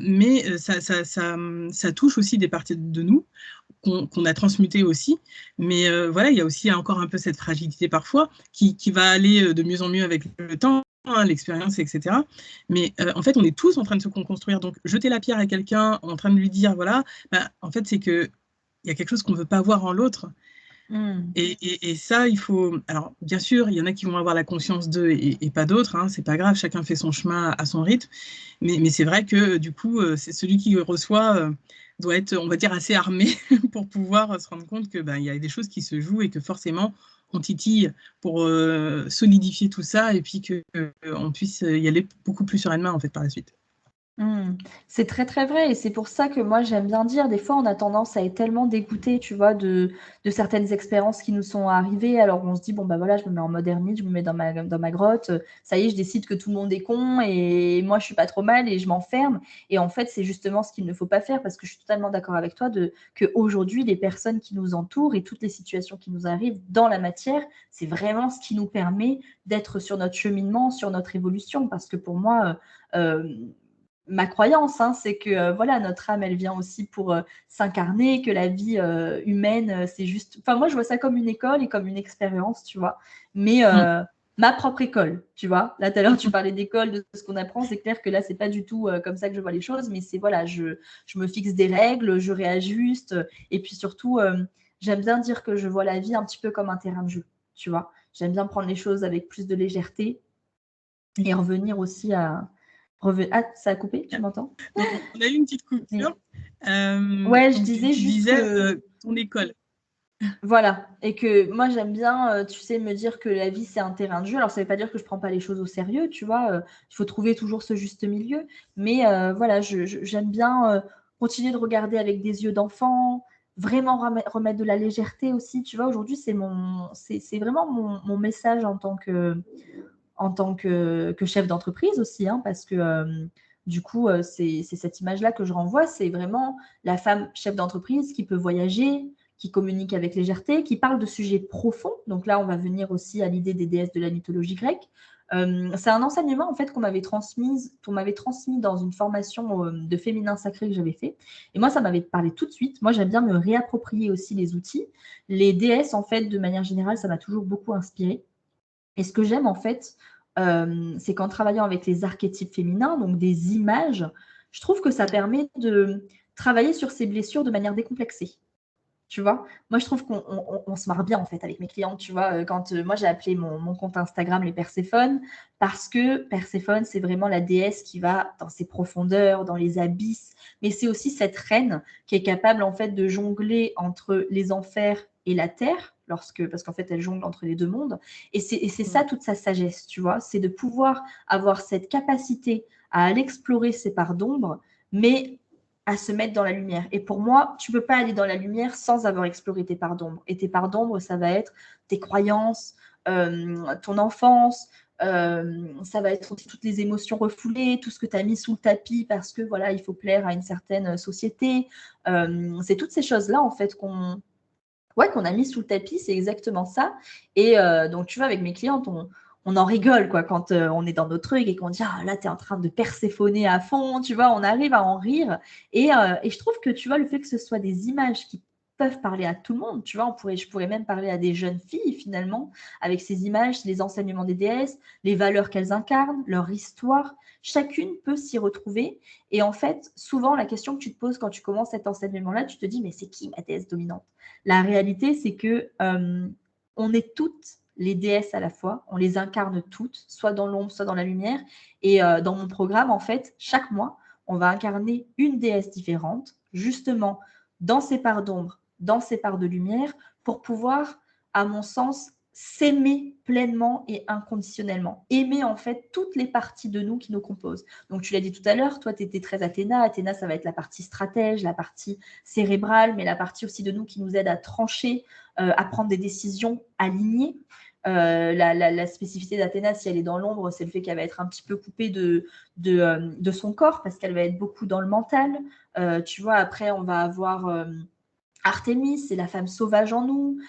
Mais ça touche aussi des parties de nous qu'on a transmutées aussi. Mais voilà, il y a aussi encore un peu cette fragilité parfois qui va aller de mieux en mieux avec le temps, hein, l'expérience, etc. Mais en fait, on est tous en train de se construire. Donc, jeter la pierre à quelqu'un en train de lui dire, voilà, bah, en fait, c'est qu'il y a quelque chose qu'on ne veut pas voir en l'autre. Et ça, il faut. Alors, bien sûr, il y en a qui vont avoir la conscience d'eux et pas d'autres. Hein, c'est pas grave, chacun fait son chemin à son rythme. Mais c'est vrai que du coup, c'est celui qui le reçoit doit être, on va dire, assez armé pour pouvoir se rendre compte que il y a des choses qui se jouent et que forcément, on titille pour solidifier tout ça et puis qu'on puisse y aller beaucoup plus sereinement en fait par la suite. C'est très très vrai et c'est pour ça que moi j'aime bien dire, des fois on a tendance à être tellement dégoûté, tu vois, de certaines expériences qui nous sont arrivées. Alors on se dit, bon bah voilà, je me mets en mode ermite, je me mets dans ma grotte, ça y est, je décide que tout le monde est con et moi je suis pas trop mal et je m'enferme. Et en fait, c'est justement ce qu'il ne faut pas faire parce que je suis totalement d'accord avec toi que aujourd'hui les personnes qui nous entourent et toutes les situations qui nous arrivent dans la matière, c'est vraiment ce qui nous permet d'être sur notre cheminement, sur notre évolution. Parce que pour moi, ma croyance, hein, c'est que voilà, notre âme, elle vient aussi pour s'incarner, que la vie humaine, c'est juste. Enfin, moi, je vois ça comme une école et comme une expérience, tu vois. Mais ma propre école, tu vois. Là, tout à l'heure, tu parlais d'école, de ce qu'on apprend. C'est clair que là, c'est pas du tout comme ça que je vois les choses, mais c'est voilà, je me fixe des règles, je réajuste. Et puis surtout, j'aime bien dire que je vois la vie un petit peu comme un terrain de jeu, tu vois. J'aime bien prendre les choses avec plus de légèreté et revenir aussi à. Ah, ça a coupé, tu m'entends? Donc, on a eu une petite Mais coupure. ouais, je Donc, disais tu juste disais que ton école. Voilà, et que moi j'aime bien, tu sais, me dire que la vie c'est un terrain de jeu. Alors ça veut pas dire que je prends pas les choses au sérieux, tu vois? Il faut trouver toujours ce juste milieu. Mais voilà, j'aime bien, continuer de regarder avec des yeux d'enfant, vraiment remettre de la légèreté aussi, tu vois? Aujourd'hui, c'est vraiment mon message en tant que chef d'entreprise aussi, hein, parce que, du coup, c'est cette image-là que je renvoie. C'est vraiment la femme chef d'entreprise qui peut voyager, qui communique avec légèreté, qui parle de sujets profonds. Donc là, on va venir aussi à l'idée des déesses de la mythologie grecque. C'est un enseignement en fait qu'on m'avait transmis dans une formation de féminin sacré que j'avais fait. Et moi, ça m'avait parlé tout de suite. Moi, j'aime bien me réapproprier aussi les outils. Les déesses, en fait, de manière générale, ça m'a toujours beaucoup inspirée. Et ce que j'aime en fait, c'est qu'en travaillant avec les archétypes féminins, donc des images, je trouve que ça permet de travailler sur ces blessures de manière décomplexée. Tu vois? Moi, je trouve qu'on se marre bien, en fait, avec mes clientes, tu vois? Quand, moi, j'ai appelé mon compte Instagram les Perséphones parce que Perséphone, c'est vraiment la déesse qui va dans ses profondeurs, dans les abysses, mais c'est aussi cette reine qui est capable, en fait, de jongler entre les enfers et la terre parce qu'en fait, elle jongle entre les 2 mondes et c'est ça Mm. toute sa sagesse, tu vois? C'est de pouvoir avoir cette capacité à aller explorer ses parts d'ombre, mais à se mettre dans la lumière. Et pour moi, tu peux pas aller dans la lumière sans avoir exploré tes parts d'ombre. Et tes parts d'ombre, ça va être tes croyances, ton enfance, ça va être aussi toutes les émotions refoulées, tout ce que tu as mis sous le tapis parce que voilà, il faut plaire à une certaine société. C'est toutes ces choses-là en fait qu'on a mis sous le tapis, c'est exactement ça. Et donc, tu vois, avec mes clientes, on en rigole quoi, quand on est dans nos trucs et qu'on dit ah là, tu es en train de perséphoner à fond, tu vois, on arrive à en rire. Et je trouve que tu vois, le fait que ce soit des images qui peuvent parler à tout le monde, tu vois, je pourrais même parler à des jeunes filles finalement, avec ces images, les enseignements des déesses, les valeurs qu'elles incarnent, leur histoire. Chacune peut s'y retrouver. Et en fait, souvent, la question que tu te poses quand tu commences cet enseignement-là, tu te dis, mais c'est qui ma déesse dominante? La réalité, c'est que on est toutes les déesses à la fois, on les incarne toutes, soit dans l'ombre, soit dans la lumière. Et dans mon programme, en fait, chaque mois, on va incarner une déesse différente, justement dans ses parts d'ombre, dans ses parts de lumière, pour pouvoir, à mon sens, s'aimer pleinement et inconditionnellement. Aimer en fait toutes les parties de nous qui nous composent. Donc tu l'as dit tout à l'heure, toi tu étais très Athéna. Athéna, ça va être la partie stratège, la partie cérébrale, mais la partie aussi de nous qui nous aide à trancher, à prendre des décisions alignées. La spécificité d'Athéna, si elle est dans l'ombre, c'est le fait qu'elle va être un petit peu coupée de son corps parce qu'elle va être beaucoup dans le mental. Tu vois, après, on va avoir Artémis, c'est la femme sauvage en nous.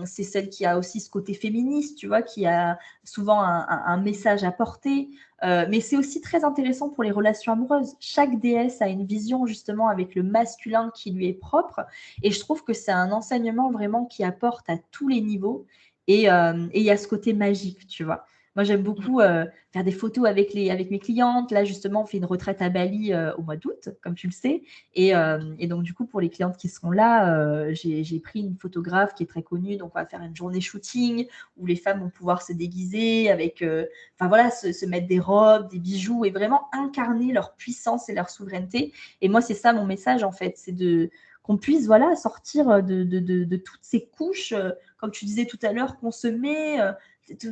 C'est celle qui a aussi ce côté féministe, tu vois, qui a souvent un message à porter. Mais c'est aussi très intéressant pour les relations amoureuses. Chaque déesse a une vision justement avec le masculin qui lui est propre. Et je trouve que c'est un enseignement vraiment qui apporte à tous les niveaux. Et il y a ce côté magique, tu vois. Moi, j'aime beaucoup faire des photos avec mes clientes. Là, justement, on fait une retraite à Bali au mois d'août, comme tu le sais. Et donc, du coup, pour les clientes qui seront là, j'ai pris une photographe qui est très connue. Donc, on va faire une journée shooting où les femmes vont pouvoir se déguiser avec, enfin voilà, se mettre des robes, des bijoux et vraiment incarner leur puissance et leur souveraineté. Et moi, c'est ça mon message, en fait, c'est qu'on puisse voilà, sortir de toutes ces couches, comme tu disais tout à l'heure, qu'on se met,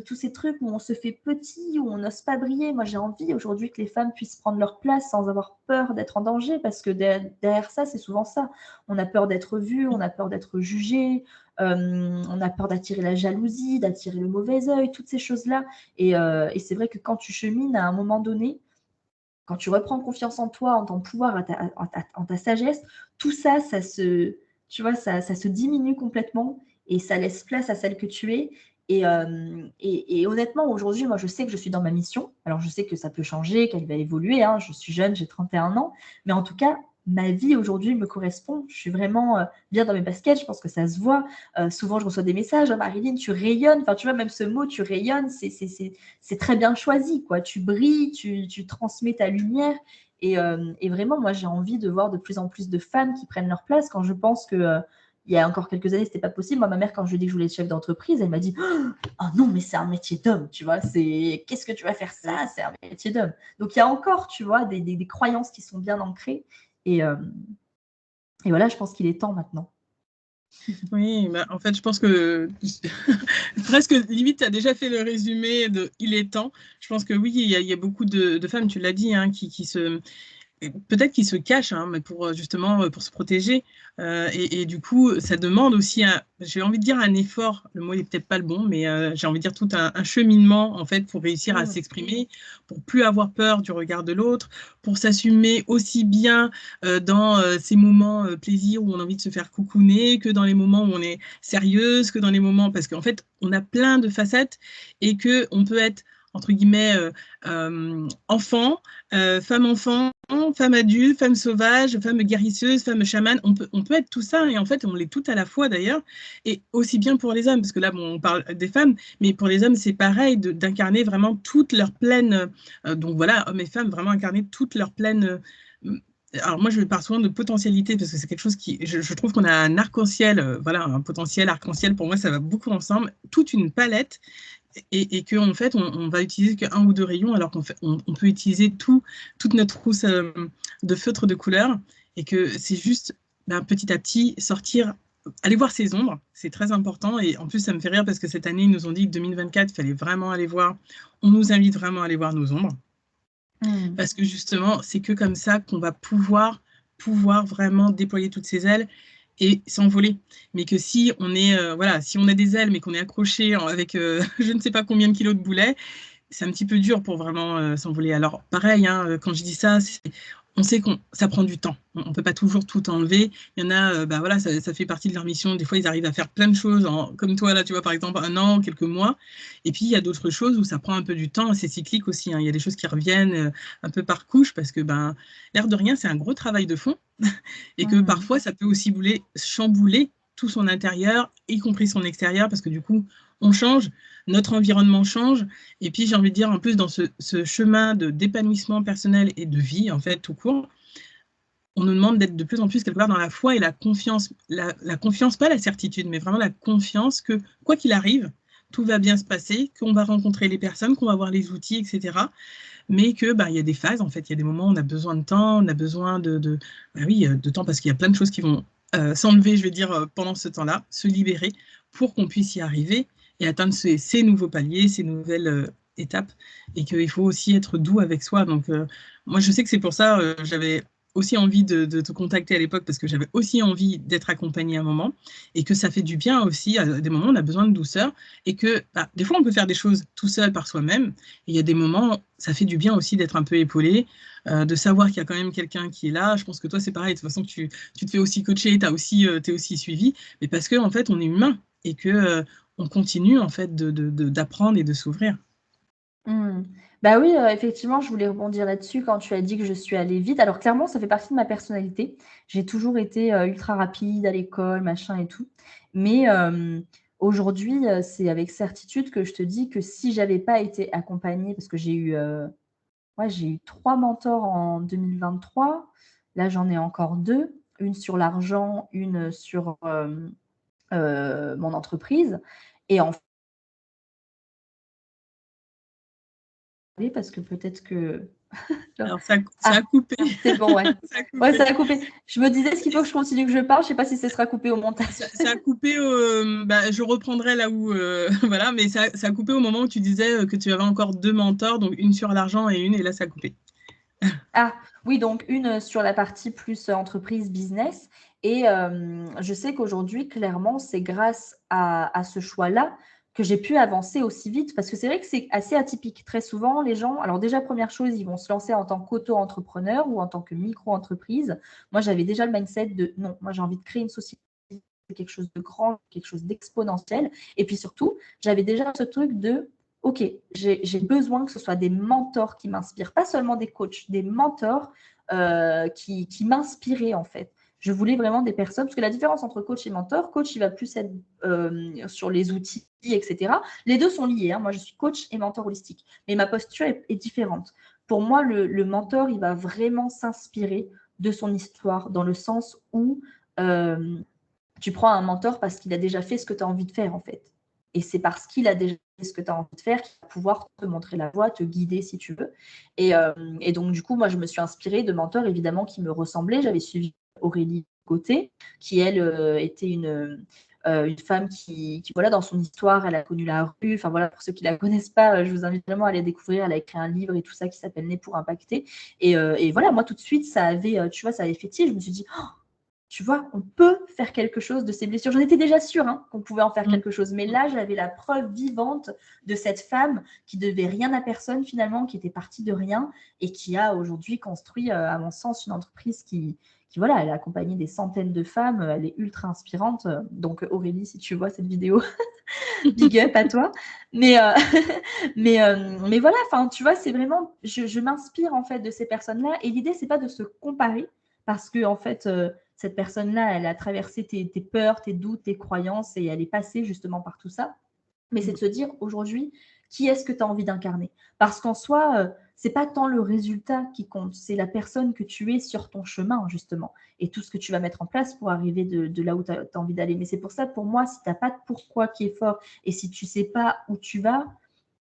tous ces trucs où on se fait petit, où on n'ose pas briller. Moi, j'ai envie aujourd'hui que les femmes puissent prendre leur place sans avoir peur d'être en danger, parce que derrière ça, c'est souvent ça. On a peur d'être vu, on a peur d'être jugé, on a peur d'attirer la jalousie, d'attirer le mauvais œil, toutes ces choses-là. Et c'est vrai que quand tu chemines à un moment donné, quand tu reprends confiance en toi, en ton pouvoir, en ta sagesse, tout ça, tu vois, ça se diminue complètement et ça laisse place à celle que tu es. Et honnêtement, aujourd'hui, moi, je sais que je suis dans ma mission. Alors, je sais que ça peut changer, qu'elle va évoluer, hein. Je suis jeune, j'ai 31 ans. Mais en tout cas, ma vie aujourd'hui me correspond. Je suis vraiment bien dans mes baskets. Je pense que ça se voit. Souvent, je reçois des messages. Oh, Marilyn, tu rayonnes. Enfin, tu vois, même ce mot, tu rayonnes, c'est très bien choisi, quoi. Tu brilles, tu transmets ta lumière. Et vraiment, moi, j'ai envie de voir de plus en plus de femmes qui prennent leur place quand je pense que il y a encore quelques années, c'était pas possible. Moi, ma mère, quand je lui ai dit que je voulais être chef d'entreprise, elle m'a dit oh non, mais c'est un métier d'homme, tu vois. Qu'est-ce que tu vas faire ça? C'est un métier d'homme. Donc, il y a encore, tu vois, des croyances qui sont bien ancrées. Et, euh, et voilà, je pense qu'il est temps maintenant. Oui, bah, en fait, je pense que presque limite, tu as déjà fait le résumé de Il est temps. Je pense que oui, il y a beaucoup de femmes, tu l'as dit, hein, qui se, peut-être qu'ils se cachent, hein, mais pour justement pour se protéger. Et du coup, ça demande aussi, j'ai envie de dire un effort. Le mot n'est peut-être pas le bon, mais j'ai envie de dire tout un cheminement en fait pour réussir à s'exprimer, pour plus avoir peur du regard de l'autre, pour s'assumer aussi bien dans ces moments plaisir où on a envie de se faire coucouner, que dans les moments où on est sérieuse, que dans les moments parce qu'en fait, on a plein de facettes et que on peut être entre guillemets enfant, femme enfant, femme adulte, femme sauvage, femme guérisseuse, femme chamane, on peut être tout ça et en fait on l'est tout à la fois d'ailleurs et aussi bien pour les hommes parce que là bon, on parle des femmes mais pour les hommes c'est pareil d'incarner vraiment toute leur pleine donc voilà hommes et femmes vraiment incarner toute leur pleine alors moi je parle souvent de potentialité parce que c'est quelque chose qui je trouve qu'on a un arc-en-ciel voilà un potentiel arc-en-ciel pour moi ça va beaucoup ensemble toute une palette et qu'en en fait, on va utiliser qu'un ou deux rayons, alors on peut utiliser toute notre trousse de feutres de couleurs, et que c'est juste ben, petit à petit sortir, aller voir ses ombres, c'est très important. Et en plus, ça me fait rire parce que cette année, ils nous ont dit que 2024, il fallait vraiment aller voir, on nous invite vraiment à aller voir nos ombres, parce que justement, c'est que comme ça qu'on va pouvoir vraiment déployer toutes ses ailes et s'envoler. Mais que si on est voilà, si on a des ailes mais qu'on est accroché avec je ne sais pas combien de kilos de boulets, c'est un petit peu dur pour vraiment s'envoler. Alors, pareil, hein, quand je dis ça, on sait que ça prend du temps. On ne peut pas toujours tout enlever. Il y en a, bah voilà, ça fait partie de leur mission. Des fois, ils arrivent à faire plein de choses, comme toi, là, tu vois, par exemple, un an, quelques mois. Et puis, il y a d'autres choses où ça prend un peu du temps. C'est cyclique aussi, hein. Il y a des choses qui reviennent un peu par couche parce que, ben, l'air de rien, c'est un gros travail de fond. Et que parfois, ça peut aussi chambouler tout son intérieur, y compris son extérieur, parce que du coup, on change, notre environnement change, et puis j'ai envie de dire, en plus, dans ce chemin d'épanouissement personnel et de vie, en fait, tout court, on nous demande d'être de plus en plus quelque part dans la foi et la confiance. La confiance, pas la certitude, mais vraiment la confiance que, quoi qu'il arrive, tout va bien se passer, qu'on va rencontrer les personnes, qu'on va avoir les outils, etc. Mais que bah, y a des phases, en fait, il y a des moments où on a besoin de temps, on a besoin bah oui, de temps parce qu'il y a plein de choses qui vont s'enlever, je vais dire, pendant ce temps-là, se libérer pour qu'on puisse y arriver et atteindre ces nouveaux paliers, ces nouvelles étapes, et qu'il faut aussi être doux avec soi. Donc, moi, je sais que c'est pour ça, j'avais aussi envie de te contacter à l'époque parce que j'avais aussi envie d'être accompagnée à un moment et que ça fait du bien aussi. À des moments, on a besoin de douceur et que bah, des fois, on peut faire des choses tout seul par soi-même. Et il y a des moments, ça fait du bien aussi d'être un peu épaulé, de savoir qu'il y a quand même quelqu'un qui est là. Je pense que toi, c'est pareil. De toute façon, tu te fais aussi coacher, tu es aussi suivi, mais parce qu'en en fait, on est humain et que on continue en fait d'apprendre et de s'ouvrir. Bah oui, effectivement, je voulais rebondir là-dessus quand tu as dit que je suis allée vite. Alors clairement, ça fait partie de ma personnalité. J'ai toujours été, ultra rapide à l'école, machin et tout. Mais, aujourd'hui, c'est avec certitude que je te dis que si j'avais pas été accompagnée parce que j'ai eu 3 mentors en 2023. Là, j'en ai encore 2, une sur l'argent, une sur, mon entreprise et en fait parce que peut-être que Alors ça a ah, coupé, c'est bon, ouais. ça a Ouais, coupé. ça a coupé. Je me disais: «Est-ce qu'il faut que je continue, que je parle?» Je sais pas si ce sera coupé au montage. Ça a coupé, bah, je reprendrai là où, voilà, mais ça a coupé au moment où tu disais que tu avais encore deux mentors, donc une sur l'argent et là ça a coupé. Ah, oui, donc une, sur la partie plus, entreprise, business et je sais qu'aujourd'hui, clairement, c'est grâce à ce choix-là que j'ai pu avancer aussi vite parce que c'est vrai que c'est assez atypique. Très souvent, les gens alors déjà, première chose, ils vont se lancer en tant qu'auto-entrepreneur ou en tant que micro-entreprise. Moi, j'avais déjà le mindset de: «Non, moi, j'ai envie de créer une société, quelque chose de grand, quelque chose d'exponentiel» et puis surtout, j'avais déjà ce truc de: OK, j'ai besoin que ce soit des mentors qui m'inspirent, pas seulement des coachs, des mentors qui m'inspiraient en fait. Je voulais vraiment des personnes, parce que la différence entre coach et mentor, coach, il va plus être sur les outils, etc. Les deux sont liés, hein. Moi, je suis coach et mentor holistique, mais ma posture est différente. Pour moi, le mentor, il va vraiment s'inspirer de son histoire, dans le sens où euh, tu prends un mentor parce qu'il a déjà fait ce que tu as envie de faire, en fait. Et c'est parce qu'il a déjà fait ce que tu as envie de faire qu'il va pouvoir te montrer la voie, te guider si tu veux. Et donc, du coup, moi, je me suis inspirée de mentors, évidemment, qui me ressemblaient. J'avais suivi Aurélie côté, qui elle était une femme qui, voilà, dans son histoire, elle a connu la rue. Enfin voilà, pour ceux qui la connaissent pas, je vous invite vraiment à aller découvrir. Elle a écrit un livre et tout ça qui s'appelle Né pour impacter. Et voilà, moi tout de suite, ça avait, tu vois, ça avait fait tilt. Je me suis dit, oh, tu vois, on peut faire quelque chose de ces blessures. J'en étais déjà sûre qu'on pouvait en faire quelque chose. Mais là, j'avais la preuve vivante de cette femme qui devait rien à personne finalement, qui était partie de rien et qui a aujourd'hui construit, à mon sens, une entreprise qui voilà, elle a accompagné des centaines de femmes. Elle est ultra inspirante. Donc Aurélie, si tu vois cette vidéo, big up à toi. Mais, mais voilà, enfin, tu vois, c'est vraiment, je m'inspire en fait de ces personnes-là. Et l'idée, c'est pas de se comparer parce que en fait, cette personne-là, elle a traversé tes peurs, tes doutes, tes croyances et elle est passée justement par tout ça. Mais c'est de se dire aujourd'hui, qui est-ce que tu as envie d'incarner? Parce qu'en soi, c'est pas tant le résultat qui compte, c'est la personne que tu es sur ton chemin, justement, et tout ce que tu vas mettre en place pour arriver de là où tu as envie d'aller. Mais c'est pour ça, pour moi, si tu n'as pas de pourquoi qui est fort et si tu sais pas où tu vas,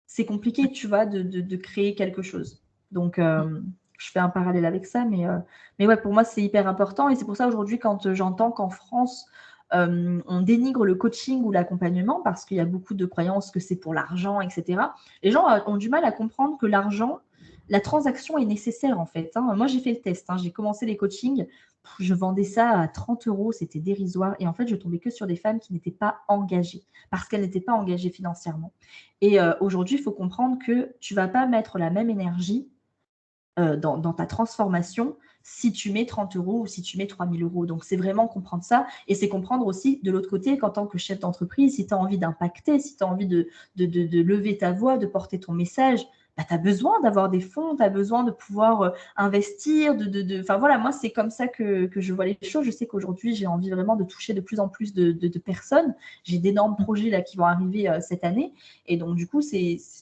c'est compliqué, tu vois, de créer quelque chose. Donc, je fais un parallèle avec ça, mais ouais, pour moi, c'est hyper important. Et c'est pour ça, aujourd'hui, quand j'entends qu'en France, on dénigre le coaching ou l'accompagnement parce qu'il y a beaucoup de croyances que c'est pour l'argent, etc. Les gens ont du mal à comprendre que l'argent, la transaction est nécessaire, en fait. Moi, j'ai fait le test. J'ai commencé les coachings. Je vendais ça à 30 euros, c'était dérisoire. Et en fait, je tombais que sur des femmes qui n'étaient pas engagées parce qu'elles n'étaient pas engagées financièrement. Et aujourd'hui, il faut comprendre que tu ne vas pas mettre la même énergie dans ta transformation si tu mets 30 euros ou si tu mets 3 000 euros. Donc, c'est vraiment comprendre ça. Et c'est comprendre aussi de l'autre côté qu'en tant que chef d'entreprise, si tu as envie d'impacter, si tu as envie de lever ta voix, de porter ton message, bah, tu as besoin d'avoir des fonds, tu as besoin de pouvoir investir. Enfin, voilà, moi, c'est comme ça que je vois les choses. Je sais qu'aujourd'hui, j'ai envie vraiment de toucher de plus en plus de personnes. J'ai d'énormes projets là qui vont arriver cette année. Et donc, du coup,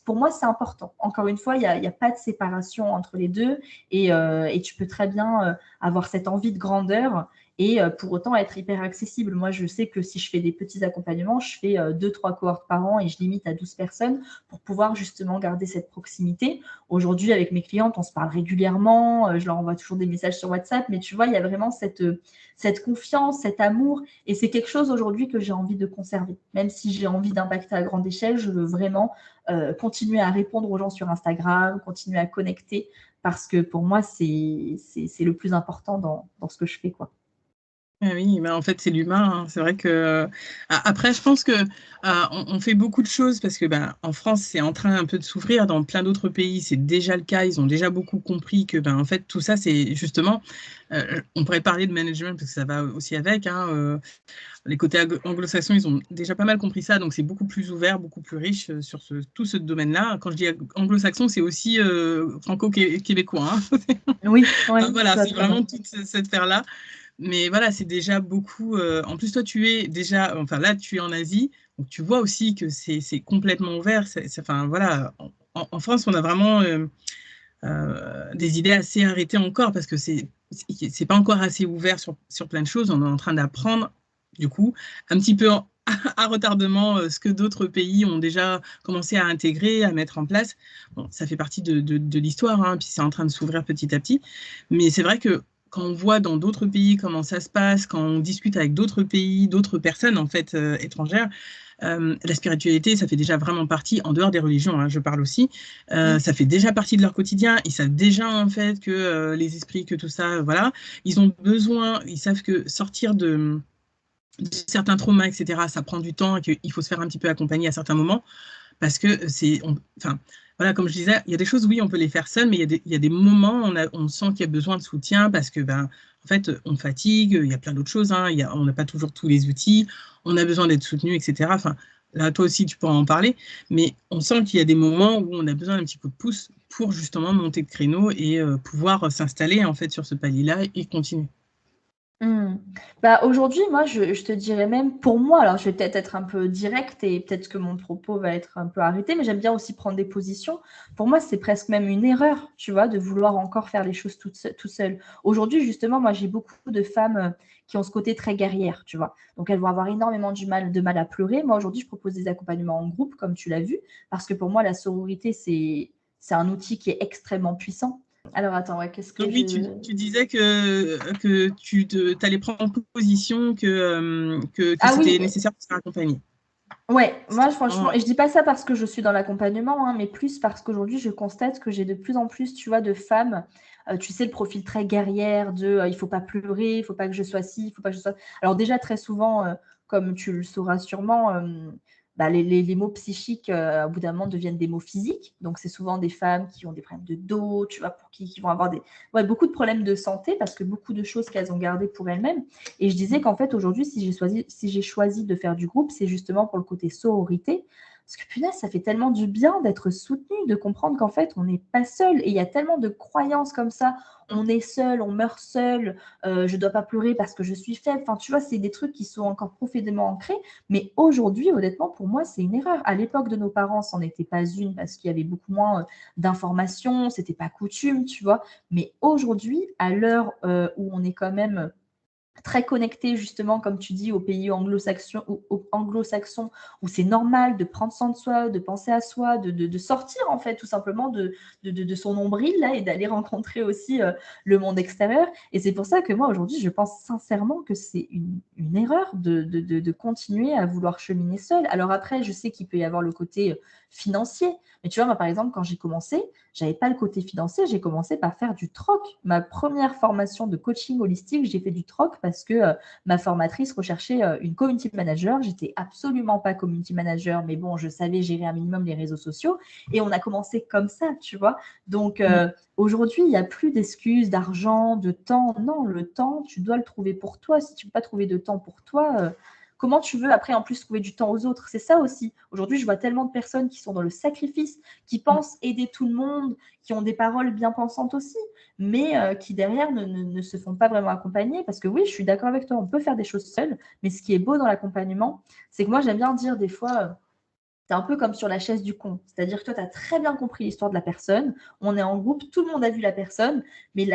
pour moi, c'est important. Encore une fois, il n'y a pas de séparation entre les deux et tu peux très bien avoir cette envie de grandeur et pour autant être hyper accessible. Moi, je sais que si je fais des petits accompagnements, je fais 2-3 cohortes par an et je limite à 12 personnes pour pouvoir justement garder cette proximité. Aujourd'hui, avec mes clientes, on se parle régulièrement, je leur envoie toujours des messages sur WhatsApp, mais tu vois, il y a vraiment cette confiance, cet amour et c'est quelque chose aujourd'hui que j'ai envie de conserver. Même si j'ai envie d'impacter à grande échelle, je veux vraiment continuer à répondre aux gens sur Instagram, continuer à connecter parce que pour moi, c'est le plus important dans ce que je fais, quoi. Ah oui, en fait, c'est l'humain. C'est vrai que après, je pense que on fait beaucoup de choses parce que en France, c'est en train un peu de s'ouvrir. Dans plein d'autres pays, c'est déjà le cas. Ils ont déjà beaucoup compris que en fait, tout ça, c'est justement. On pourrait parler de management parce que ça va aussi avec. Les côtés anglo-saxons, ils ont déjà pas mal compris ça, donc c'est beaucoup plus ouvert, beaucoup plus riche sur tout ce domaine-là. Quand je dis anglo-saxon, c'est aussi franco-québécois. Oui, Voilà, c'est totalement. vraiment toute cette sphère-là. Mais voilà, c'est déjà beaucoup. En plus, toi, tu es déjà. Enfin, là, tu es en Asie. Donc, tu vois aussi que c'est complètement ouvert. Enfin, voilà. En France, on a vraiment des idées assez arrêtées encore parce que c'est pas encore assez ouvert sur plein de choses. On est en train d'apprendre, du coup, un petit peu à retardement ce que d'autres pays ont déjà commencé à intégrer, à mettre en place. Bon, ça fait partie de l'histoire, puis c'est en train de s'ouvrir petit à petit. Mais c'est vrai que quand on voit dans d'autres pays comment ça se passe, quand on discute avec d'autres pays, d'autres personnes en fait étrangères, la spiritualité, ça fait déjà vraiment partie, en dehors des religions, je parle aussi, ça fait déjà partie de leur quotidien. Ils savent déjà en fait que les esprits, que tout ça, voilà, ils ont besoin, ils savent que sortir de certains traumas, etc., ça prend du temps et qu'il faut se faire un petit peu accompagner à certains moments parce que enfin, voilà, comme je disais, il y a des choses, oui, on peut les faire seul, mais il y a des moments où on sent qu'il y a besoin de soutien parce que, en fait, on fatigue, il y a plein d'autres choses, on n'a pas toujours tous les outils, on a besoin d'être soutenu, etc. Enfin, là, toi aussi, tu pourras en parler, mais on sent qu'il y a des moments où on a besoin d'un petit coup de pouce pour justement monter de créneau et pouvoir s'installer, en fait, sur ce palier-là et continuer. Aujourd'hui, moi, je te dirais même, pour moi, alors je vais peut-être être un peu directe et peut-être que mon propos va être un peu arrêté, mais j'aime bien aussi prendre des positions. Pour moi, c'est presque même une erreur, tu vois, de vouloir encore faire les choses tout seul. Aujourd'hui, justement, moi, j'ai beaucoup de femmes qui ont ce côté très guerrière, tu vois. Donc, elles vont avoir énormément de mal à pleurer. Moi, aujourd'hui, je propose des accompagnements en groupe, comme tu l'as vu, parce que pour moi, la sororité, c'est un outil qui est extrêmement puissant. Alors, attends, ouais, qu'est-ce que Donc oui, tu disais que tu allais prendre position, que Ah c'était oui, nécessaire de se faire accompagner. ouais, moi C'était franchement, vraiment... et je dis pas ça parce que je suis dans l'accompagnement, hein, mais plus parce qu'aujourd'hui je constate que j'ai de plus en plus, tu vois, de femmes, tu sais, le profil très guerrière de il faut pas pleurer, il faut pas que je sois ci, il faut pas que je sois. Alors déjà très souvent, comme tu le sauras sûrement, bah, les mots psychiques, au bout d'un moment deviennent des mots physiques. Donc c'est souvent des femmes qui ont des problèmes de dos, tu vois, pour qui vont avoir beaucoup de problèmes de santé parce que beaucoup de choses qu'elles ont gardées pour elles-mêmes. Et je disais qu'en fait, aujourd'hui, si j'ai choisi de faire du groupe, c'est justement pour le côté sororité. Parce que punaise, ça fait tellement du bien d'être soutenu, de comprendre qu'en fait, on n'est pas seul. Et il y a tellement de croyances comme ça. On est seul, on meurt seul, je ne dois pas pleurer parce que je suis faible. Enfin, tu vois, c'est des trucs qui sont encore profondément ancrés. Mais aujourd'hui, honnêtement, pour moi, c'est une erreur. À l'époque de nos parents, c'en était pas une parce qu'il y avait beaucoup moins d'informations, c'était pas coutume, tu vois. Mais aujourd'hui, à l'heure où on est quand même très connecté justement, comme tu dis, aux pays anglo-saxons où c'est normal de prendre soin de soi, de penser à soi, de sortir en fait tout simplement de son nombril là, et d'aller rencontrer aussi le monde extérieur. Et c'est pour ça que moi aujourd'hui, je pense sincèrement que c'est une erreur de continuer à vouloir cheminer seul. Alors après, je sais qu'il peut y avoir le côté financier, mais tu vois, moi par exemple, quand j'ai commencé, j'avais pas le côté financier, j'ai commencé par faire du troc. Ma première formation de coaching holistique, j'ai fait du troc parce que ma formatrice recherchait une community manager. J'étais absolument pas community manager, mais bon, je savais gérer un minimum les réseaux sociaux. Et on a commencé comme ça, tu vois. Donc aujourd'hui, il n'y a plus d'excuses d'argent, de temps. Non, le temps, tu dois le trouver pour toi. Si tu ne peux pas trouver de temps pour toi, comment tu veux après en plus trouver du temps aux autres? C'est ça aussi. Aujourd'hui, je vois tellement de personnes qui sont dans le sacrifice, qui pensent aider tout le monde, qui ont des paroles bien pensantes aussi, mais qui derrière ne se font pas vraiment accompagner. Parce que oui, je suis d'accord avec toi, on peut faire des choses seules, mais ce qui est beau dans l'accompagnement, c'est que moi, j'aime bien dire des fois, c'est un peu comme sur la chaise du con. C'est-à-dire que toi, tu as très bien compris l'histoire de la personne. On est en groupe, tout le monde a vu la personne, mais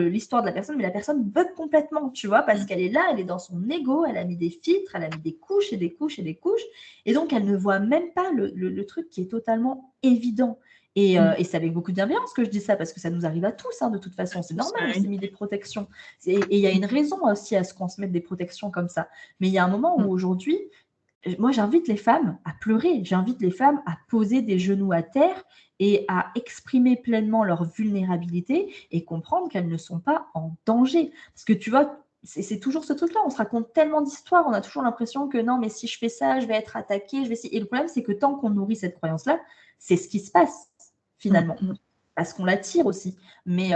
l'histoire de la personne, mais la personne bug complètement, tu vois, parce qu'elle est là, elle est dans son ego, elle a mis des filtres, elle a mis des couches et des couches et des couches, et donc elle ne voit même pas le truc qui est totalement évident. Et c'est avec beaucoup de bienveillance que je dis ça, parce que ça nous arrive à tous, hein, de toute façon, c'est normal, on s'est mis des protections. Et il y a une raison aussi à ce qu'on se mette des protections comme ça. Mais il y a un moment où aujourd'hui, moi, j'invite les femmes à pleurer, j'invite les femmes à poser des genoux à terre et à exprimer pleinement leur vulnérabilité et comprendre qu'elles ne sont pas en danger. Parce que tu vois, c'est toujours ce truc-là, on se raconte tellement d'histoires, on a toujours l'impression que non, mais si je fais ça, je vais être attaquée. Et le problème, c'est que tant qu'on nourrit cette croyance-là, c'est ce qui se passe finalement. Parce qu'on l'attire aussi. Mais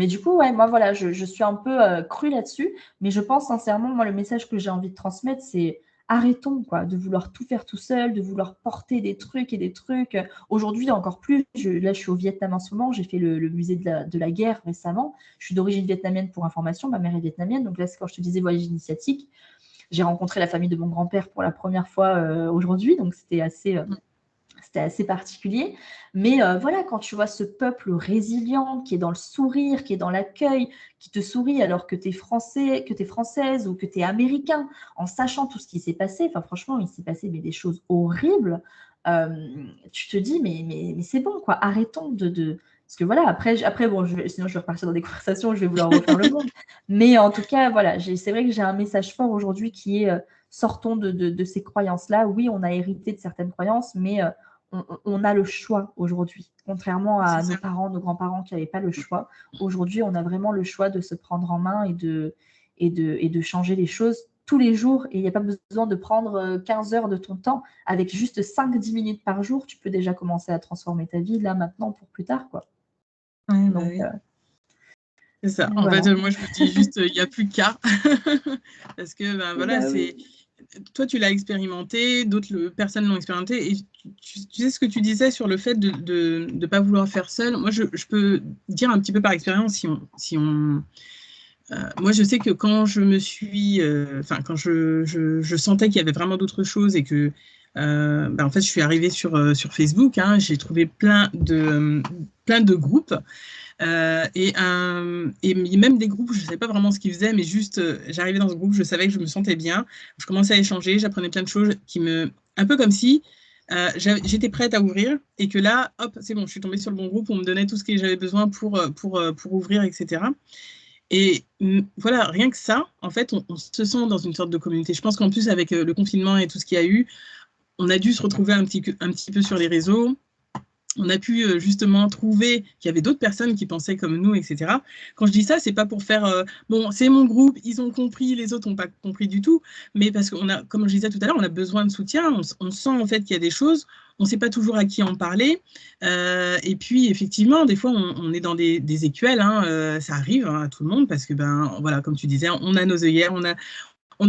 du coup, ouais, moi, voilà, je suis un peu crue là-dessus. Mais je pense sincèrement, moi, le message que j'ai envie de transmettre, c'est arrêtons quoi, de vouloir tout faire tout seul, de vouloir porter des trucs et des trucs. Aujourd'hui, encore plus, là, je suis au Vietnam en ce moment, j'ai fait le musée de la guerre récemment. Je suis d'origine vietnamienne pour information, ma mère est vietnamienne. Donc là, c'est quand je te disais voyage initiatique. J'ai rencontré la famille de mon grand-père pour la première fois aujourd'hui. Donc c'était assez particulier. Mais voilà, quand tu vois ce peuple résilient, qui est dans le sourire, qui est dans l'accueil, qui te sourit alors que tu es français, que tu es française ou que tu es américain, en sachant tout ce qui s'est passé, enfin franchement, il s'est passé des choses horribles, tu te dis, mais c'est bon, quoi, arrêtons de... Parce que voilà, après bon, sinon je vais repartir dans des conversations, je vais vouloir refaire le monde. Mais en tout cas, voilà, c'est vrai que j'ai un message fort aujourd'hui qui est sortons de ces croyances-là. Oui, on a hérité de certaines croyances, mais on a le choix aujourd'hui. Contrairement à nos parents, nos grands-parents qui n'avaient pas le choix, aujourd'hui, on a vraiment le choix de se prendre en main et de changer les choses tous les jours. Et il n'y a pas besoin de prendre 15 heures de ton temps. Avec juste 5-10 minutes par jour, tu peux déjà commencer à transformer ta vie là, maintenant, pour plus tard, quoi. Ouais, Donc, oui. C'est ça. En voilà. fait, moi, je me dis juste, il n'y a plus qu'à. Parce que, ben, voilà, Oui. Toi, tu l'as expérimenté, d'autres personnes l'ont expérimenté. Et tu sais ce que tu disais sur le fait de ne pas vouloir faire seul. Moi, je peux dire un petit peu par expérience, moi, je sais que quand je me suis... quand je sentais qu'il y avait vraiment d'autres choses et que... en fait, je suis arrivée sur Facebook, hein, j'ai trouvé plein de groupes. Et même des groupes, je ne savais pas vraiment ce qu'ils faisaient, mais juste, j'arrivais dans ce groupe, je savais que je me sentais bien. Je commençais à échanger, j'apprenais plein de choses un peu comme si j'étais prête à ouvrir et que là, hop, c'est bon, je suis tombée sur le bon groupe, on me donnait tout ce que j'avais besoin pour ouvrir, etc. Et voilà, rien que ça, en fait, on se sent dans une sorte de communauté. Je pense qu'en plus, avec le confinement et tout ce qu'il y a eu, on a dû se retrouver un petit peu sur les réseaux. On a pu justement trouver qu'il y avait d'autres personnes qui pensaient comme nous, etc. Quand je dis ça, c'est pas pour faire bon, c'est mon groupe, ils ont compris, les autres n'ont pas compris du tout, mais parce qu'on a, comme je disais tout à l'heure, on a besoin de soutien. On sent en fait qu'il y a des choses, on ne sait pas toujours à qui en parler. Et puis effectivement, des fois, on est dans des écuelles, hein, ça arrive hein, à tout le monde parce que ben voilà, comme tu disais, on a nos œillères, on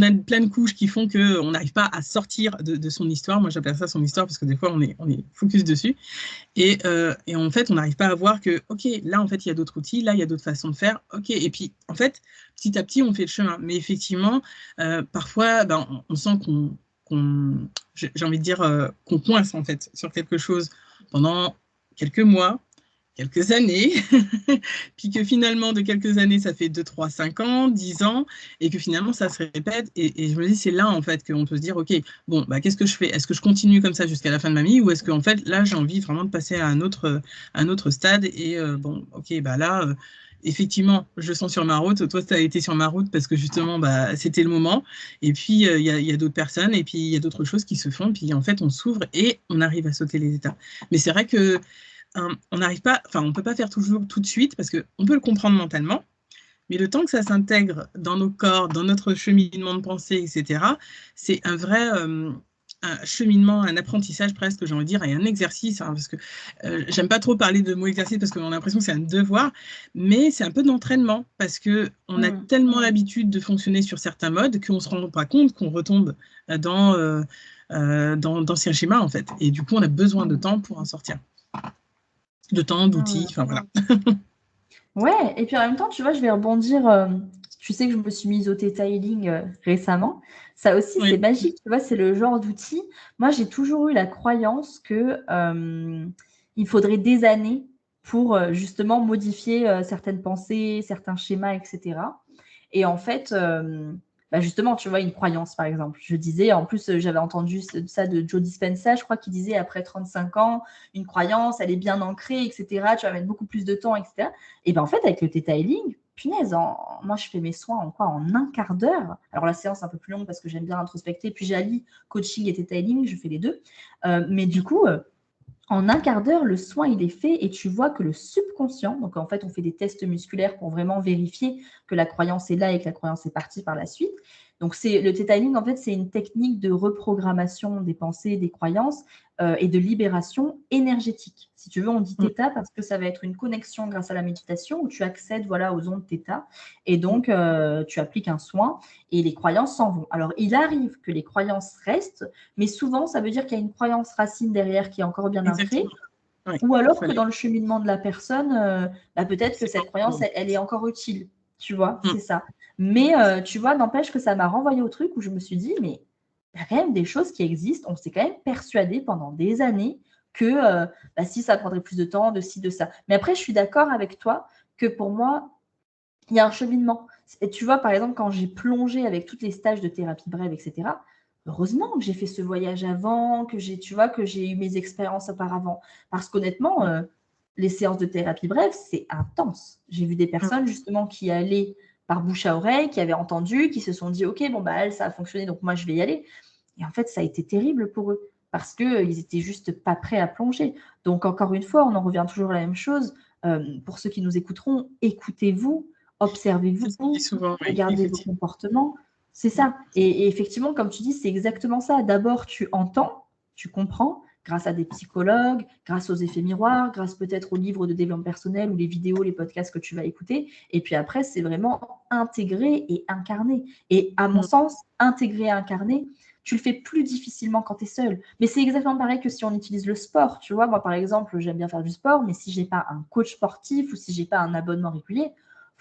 a plein de couches qui font qu'on n'arrive pas à sortir de son histoire. Moi, j'appelle ça son histoire parce que des fois, on est focus dessus. Et en fait, on n'arrive pas à voir que, OK, là, en fait, il y a d'autres outils, là, il y a d'autres façons de faire. OK, et puis, en fait, petit à petit, on fait le chemin. Mais effectivement, parfois, ben, on sent j'ai envie de dire, qu'on coince, en fait, sur quelque chose pendant quelques mois, quelques années, puis que finalement, de quelques années, ça fait 2, 3, 5 ans, 10 ans, et que finalement, ça se répète. Et je me dis, c'est là, en fait, qu'on peut se dire, OK, bon, bah, qu'est-ce que je fais? Est-ce que je continue comme ça jusqu'à la fin de ma vie, ou est-ce qu'en fait, là, j'ai envie vraiment de passer à un autre stade, et bon, OK, bah là, effectivement, je sens sur ma route, toi, tu as été sur ma route parce que justement, bah, c'était le moment, et puis, y a d'autres personnes, et puis, il y a d'autres choses qui se font, puis en fait, on s'ouvre, et on arrive à sauter les étapes. Mais c'est vrai que on n'arrive pas, enfin, on ne peut pas faire toujours tout de suite parce qu'on peut le comprendre mentalement, mais le temps que ça s'intègre dans nos corps, dans notre cheminement de pensée, etc., c'est un vrai un cheminement, un apprentissage presque, j'ai envie de dire, et un exercice, hein, parce que j'aime pas trop parler de mots exercice parce qu'on a l'impression que c'est un devoir, mais c'est un peu d'entraînement parce qu'on a tellement l'habitude de fonctionner sur certains modes qu'on ne se rend pas compte qu'on retombe dans ces schémas, en fait. Et du coup, on a besoin de temps pour en sortir. De temps, d'outils, enfin voilà. Ouais, et puis en même temps, tu vois, je vais rebondir. Tu sais que je me suis mise au Theta Healing récemment. Ça aussi, c'est magique, tu vois, c'est le genre d'outil. Moi, j'ai toujours eu la croyance que il faudrait des années pour justement modifier certaines pensées, certains schémas, etc. Et en fait, bah justement, tu vois, une croyance, par exemple. Je disais, en plus, j'avais entendu ça de Joe Dispenza, je crois qu'il disait après 35 ans, une croyance, elle est bien ancrée, etc. Tu vas mettre beaucoup plus de temps, etc. Et bien en fait, avec le Theta Healing, punaise, moi je fais mes soins en un quart d'heure. Alors la séance est un peu plus longue parce que j'aime bien introspecter, puis j'allie coaching et Theta Healing, je fais les deux. Mais du coup, en un quart d'heure, le soin, il est fait et tu vois que le subconscient, donc en fait, on fait des tests musculaires pour vraiment vérifier que la croyance est là et que la croyance est partie par la suite. Donc, le Theta Healing, en fait, c'est une technique de reprogrammation des pensées, des croyances et de libération énergétique. Si tu veux, on dit Theta parce que ça va être une connexion grâce à la méditation où tu accèdes voilà, aux ondes Theta et donc tu appliques un soin et les croyances s'en vont. Alors, il arrive que les croyances restent, mais souvent, ça veut dire qu'il y a une croyance racine derrière qui est encore bien ancrée. Ouais, ou alors que dans le cheminement de la personne, bah, peut-être que cette croyance, elle est encore utile. Tu vois, c'est ça. Mais tu vois, n'empêche que ça m'a renvoyé au truc où je me suis dit, mais il y a quand même des choses qui existent. On s'est quand même persuadé pendant des années que bah, si ça prendrait plus de temps, de ci, de ça. Mais après, je suis d'accord avec toi que pour moi, il y a un cheminement. Et tu vois, par exemple, quand j'ai plongé avec tous les stages de thérapie brève, etc., heureusement que j'ai fait ce voyage avant, que tu vois, que j'ai eu mes expériences auparavant. Parce qu'honnêtement, les séances de thérapie brève, c'est intense. J'ai vu des personnes justement qui allaient par bouche à oreille, qui avaient entendu, qui se sont dit, OK, bon, bah, elle, ça a fonctionné, donc moi, je vais y aller. Et en fait, ça a été terrible pour eux parce qu'ils étaient juste pas prêts à plonger. Donc, encore une fois, on en revient toujours à la même chose. Pour ceux qui nous écouteront, écoutez-vous, observez-vous, regardez vos comportements. C'est ça. Et effectivement, comme tu dis, c'est exactement ça. D'abord, tu entends, tu comprends, grâce à des psychologues, grâce aux effets miroirs, grâce peut-être aux livres de développement personnel ou les vidéos, les podcasts que tu vas écouter. Et puis après, c'est vraiment intégrer et incarner. Et à mon sens, intégrer et incarner, tu le fais plus difficilement quand tu es seul. Mais c'est exactement pareil que si on utilise le sport. Tu vois, moi, par exemple, j'aime bien faire du sport, mais si je n'ai pas un coach sportif ou si je n'ai pas un abonnement régulier,